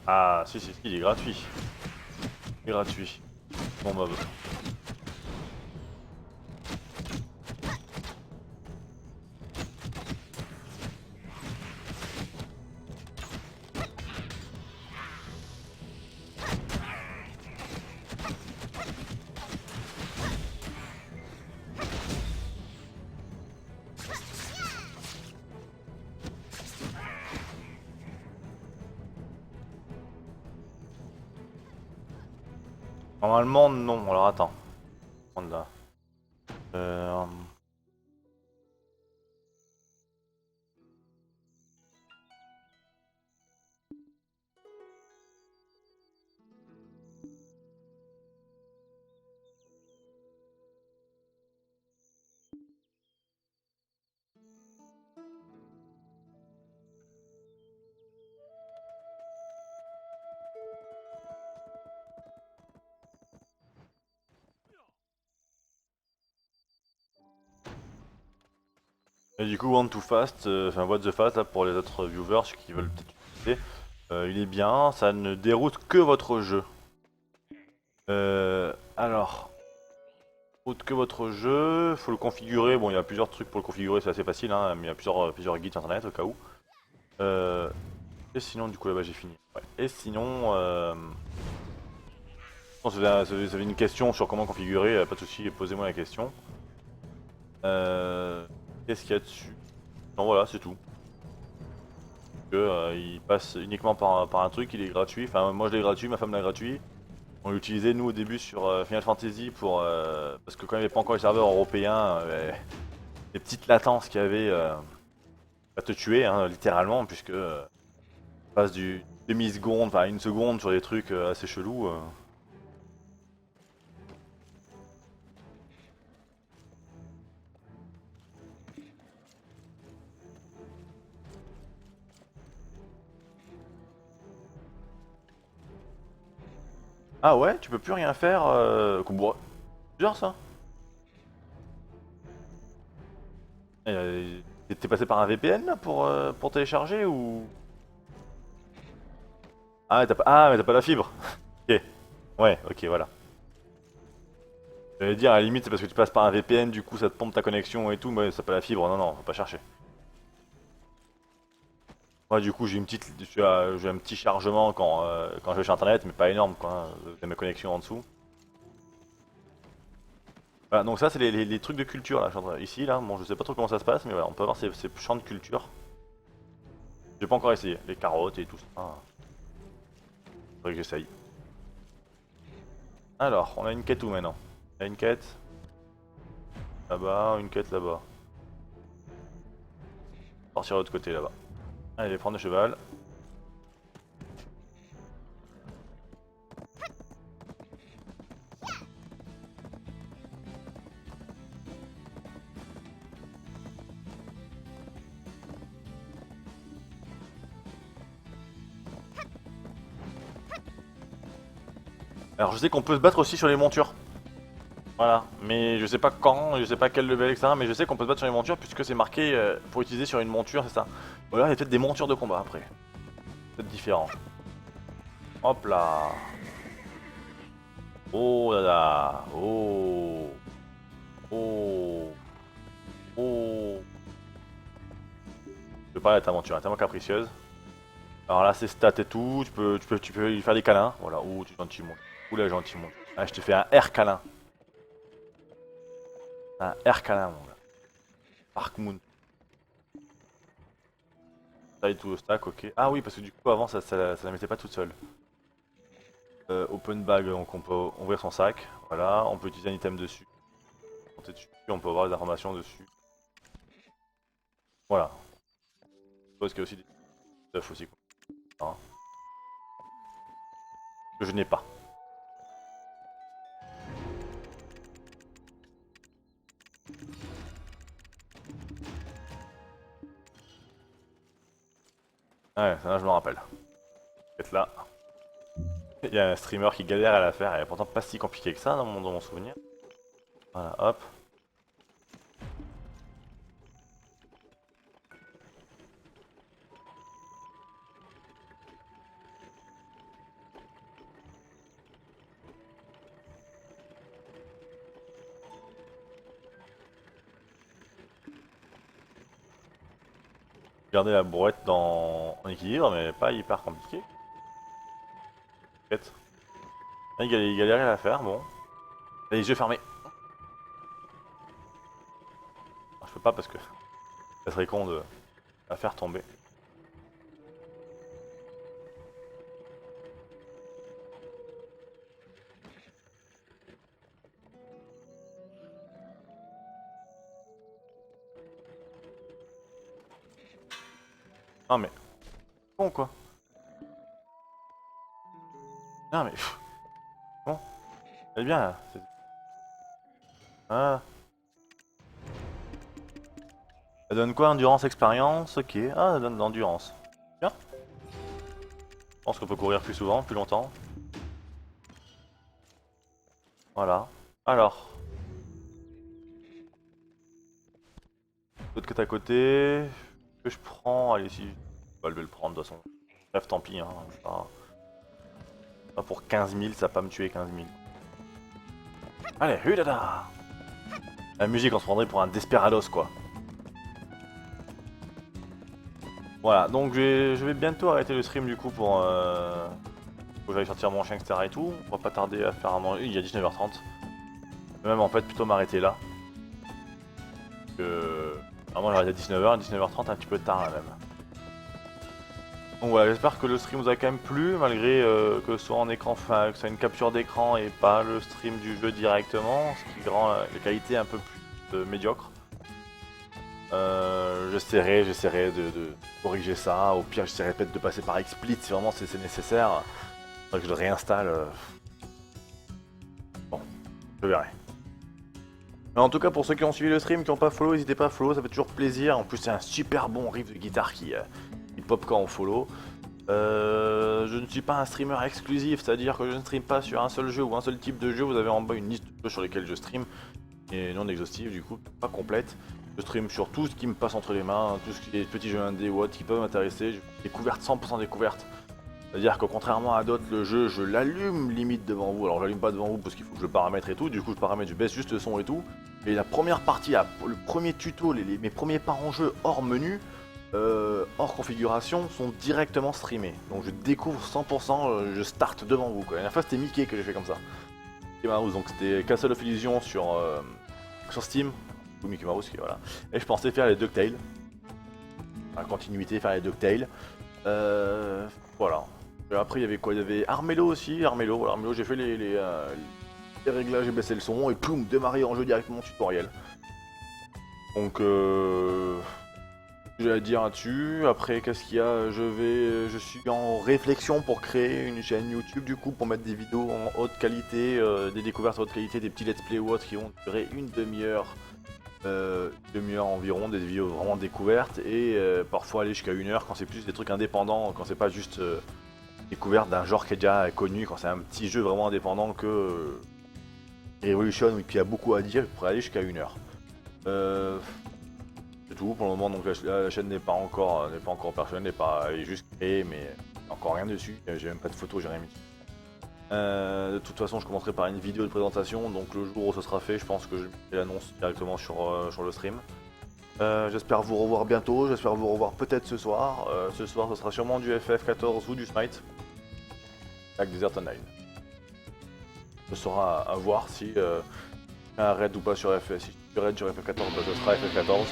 Ah, si, il est gratuit. Il est gratuit. Bon mob. Normalement, non. Alors attends. On a- Euh... Et du coup, Want to Fast, enfin What the Fast, là, pour les autres viewers qui veulent peut-être utiliser, il est bien, ça ne déroute que votre jeu. Alors, autre que votre jeu, faut le configurer. Bon, il y a plusieurs trucs pour le configurer, c'est assez facile, hein, mais il y a plusieurs guides sur internet au cas où. Euh, et sinon, du coup, là-bas j'ai fini. Ouais. Et sinon, si vous avez une question sur comment configurer, pas de souci, posez-moi la question. Euh, Qu'est-ce qu'il y a dessus? Non, voilà, c'est tout. Il passe uniquement par un truc, il est gratuit. Enfin, moi je l'ai gratuit, ma femme l'a gratuit. On l'utilisait nous au début sur Final Fantasy pour parce que quand il n'y avait pas encore les serveurs européens, les petites latences qu'il y avait à te tuer, hein, littéralement, puisque on passe du demi-seconde, enfin une seconde sur des trucs assez chelous. Ah ouais, tu peux plus rien faire. Bizarre ça. T'es passé par un VPN là pour télécharger ou? Mais t'as pas la fibre. Ok. Ouais, ok, voilà. J'allais dire, à la limite, c'est parce que tu passes par un VPN, du coup ça te pompe ta connexion et tout, mais c'est pas la fibre, non, non, faut pas chercher. Moi, du coup, j'ai un petit chargement quand je vais sur internet, mais pas énorme, quoi, hein, de mes connexions en dessous. Voilà, donc ça, c'est les trucs de culture, là, ici, là, bon, je sais pas trop comment ça se passe, mais voilà, on peut avoir ces champs de culture. J'ai pas encore essayé, les carottes et tout ça. Faudrait que j'essaye. Alors, on a une quête où maintenant? On a une quête là-bas, une quête là-bas. Partir de l'autre côté là-bas. Allez, prendre le cheval. Alors, je sais qu'on peut se battre aussi sur les montures. Voilà, mais je sais pas quand, je sais pas quel level, etc. Mais je sais qu'on peut se battre sur les montures puisque c'est marqué pour utiliser sur une monture, c'est ça. Ou alors il y a peut-être des montures de combat après. Peut-être différent. Hop là. Oh là là. Oh. Oh. Oh. Je veux pas ta monture, elle est tellement capricieuse. Alors là, c'est stats et tout, tu peux lui faire des câlins. Voilà, ouh, tu gentil monde. Ouh là, gentil monde. Ah, je te fais un R câlin. Un R câlin, mon gars. Park Moon. Ça et tout au stack, ok. Ah oui, parce que du coup, avant, ça la mettait pas toute seule. Open bag, donc on peut ouvrir son sac. Voilà, on peut utiliser un item dessus. Monter dessus, on peut avoir des informations dessus. Voilà. Je suppose qu'il y a aussi des stuff aussi. Hein, que je n'ai pas. Ouais, ça là, je me rappelle. Peut-être là. Il y a un streamer qui galère à la faire, elle est pourtant pas si compliquée que ça dans mon souvenir. Voilà, hop. Garder la brouette en équilibre, mais pas hyper compliqué. Peut-être. Ah, il galérait à la faire, bon. Les yeux fermés. Je peux pas parce que ça serait con de la faire tomber. Non mais... Bon quoi. Non mais... Bon. Elle est bien là. Ah. Ça donne quoi? Endurance, expérience? Ok. Ah, ça donne de l'endurance. Bien. Je pense qu'on peut courir plus souvent, plus longtemps. Voilà. Alors. L'autre côté à côté. Que je prends? Allez, si. Bah, je vais le prendre de toute façon. Bref, tant pis. Hein. Pas pour 15 000, ça va pas me tuer 15 000. Allez, hulala. La musique, on se prendrait pour un Desperados, quoi. Voilà, donc je vais bientôt arrêter le stream du coup pour que j'aille sortir mon chien, etc. et tout. On va pas tarder à faire un manger. Il y a 19h30. Même en fait, plutôt m'arrêter là. Vraiment, j'arrête à 19h, 19h30, un petit peu tard là même. Donc voilà, j'espère que le stream vous a quand même plu, malgré que ce soit en écran, enfin, que ce soit une capture d'écran et pas le stream du jeu directement, ce qui rend la qualité un peu plus médiocre. J'essaierai de corriger ça, au pire j'essaierai peut-être de passer par XSplit si vraiment c'est nécessaire. Faudrait que je le réinstalle. Bon, je verrai. Mais en tout cas pour ceux qui ont suivi le stream, qui n'ont pas follow, n'hésitez pas à follow, ça fait toujours plaisir. En plus c'est un super bon riff de guitare qui pop quand on follow. Je ne suis pas un streamer exclusif, c'est-à-dire que je ne stream pas sur un seul jeu ou un seul type de jeu. Vous avez en bas une liste de jeux sur lesquels je stream, et non exhaustive du coup, pas complète. Je stream sur tout ce qui me passe entre les mains, tout ce qui est petits jeux indés ou autres qui peuvent m'intéresser. Découverte, 100% découverte. C'est-à-dire que contrairement à d'autres, le jeu, je l'allume limite devant vous. Alors j'allume pas devant vous parce qu'il faut que je le paramètre et tout. Du coup je paramètre, je baisse juste le son et tout. Et la première partie, le premier tuto, mes premiers pas en jeu hors menu, hors configuration, sont directement streamés. Donc je découvre 100%, je start devant vous. Quoi. La dernière fois c'était Mickey que j'ai fait comme ça. Mickey Mouse, donc c'était Castle of Illusion sur Steam. Ou Mickey Mouse, voilà. Et je pensais faire les DuckTales. La continuité, faire les DuckTales. Voilà. Et après, il y avait quoi? Il y avait Armello aussi. Armello, voilà, Armello, j'ai fait les réglages, j'ai baissé le son et poum, démarrer en jeu directement tutoriel. Donc, j'ai à dire là-dessus. Après, qu'est-ce qu'il y a? Je suis en réflexion pour créer une chaîne YouTube du coup pour mettre des vidéos en haute qualité, des découvertes en haute qualité, des petits let's play ou autres qui vont durer une demi-heure. Demi-heure environ, des vidéos vraiment découvertes et parfois aller jusqu'à 1 heure quand c'est plus des trucs indépendants, quand c'est pas juste découverte d'un genre qui est déjà connu, quand c'est un petit jeu vraiment indépendant que Revolution où il y a beaucoup à dire, je pourrais aller jusqu'à 1 heure. C'est tout pour le moment, donc la chaîne n'est pas encore opérationnelle, elle est juste créée mais encore rien dessus, j'ai même pas de photos, j'ai rien mis dessus. De toute façon, je commencerai par une vidéo de présentation, donc le jour où ce sera fait, je pense que je mettrai l'annonce directement sur le stream. J'espère vous revoir bientôt, j'espère vous revoir peut-être ce soir. Ce soir, ce sera sûrement du FF14 ou du Smite, avec Desert Online. Ce sera à voir si un raid ou pas sur FF. Si je suis raid sur FF14, bah, ce sera FF14.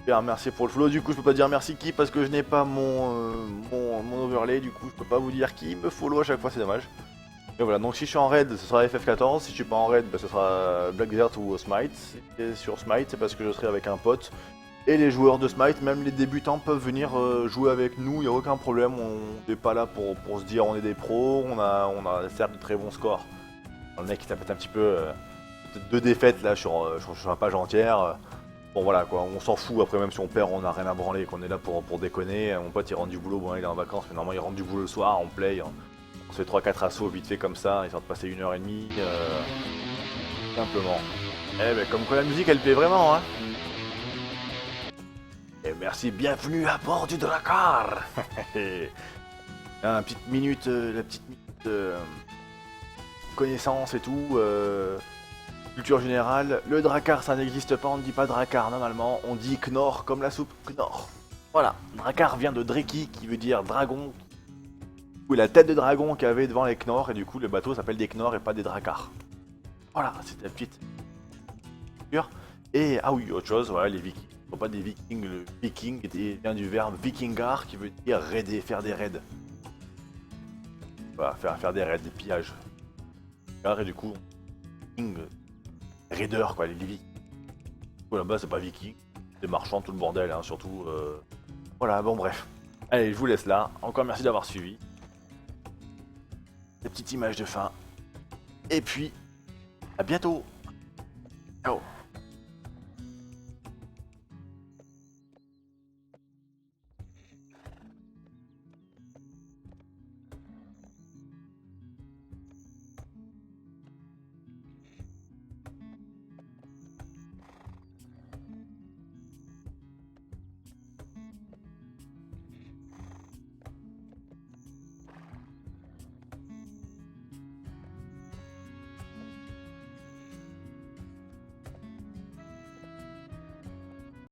Bien, merci pour le follow. Du coup, je peux pas dire merci qui parce que je n'ai pas mon overlay. Du coup, je peux pas vous dire qui me follow à chaque fois, c'est dommage. Et voilà, donc si je suis en raid, ce sera FF14. Si je suis pas en raid, bah, ce sera Black Desert ou Smite. Et sur Smite, c'est parce que je serai avec un pote. Et les joueurs de Smite, même les débutants, peuvent venir jouer avec nous, il n'y a aucun problème. On n'est pas là pour se dire on est des pros. On a certes de très bons scores. Le mec qui t'a fait un petit peu 2 défaites là sur une page entière. Bon voilà quoi, on s'en fout, après même si on perd on a rien à branler, qu'on est là pour déconner. Mon pote il rentre du boulot, bon il est en vacances, mais normalement il rentre du boulot le soir, on play, on se fait 3-4 assauts vite fait comme ça, histoire de passer 1 h 30, simplement. Eh ben comme quoi la musique elle plaît vraiment hein. Et merci, bienvenue à bord du Drakkar. La petite minute connaissance et tout. Culture générale, le Drakkar ça n'existe pas, on ne dit pas Drakkar normalement, on dit Knorr comme la soupe Knorr. Voilà, Drakkar vient de Dreki qui veut dire dragon, ou la tête de dragon qu'il y avait devant les Knorr et du coup le bateau s'appelle des Knorr et pas des Drakkar. Voilà, c'était la petite. Et ah oui, autre chose, voilà les vikings, ne sont pas des vikings, le viking vient du verbe vikingar qui veut dire raider, faire des raids. Voilà, faire des raids, des pillages. Et du coup, viking. Raider quoi, les Vikings. Là-bas, c'est pas viking. Des marchands, tout le bordel, hein, surtout. Voilà, bon, bref. Allez, je vous laisse là. Encore merci d'avoir suivi. Des petites images de fin. Et puis, à bientôt. Ciao.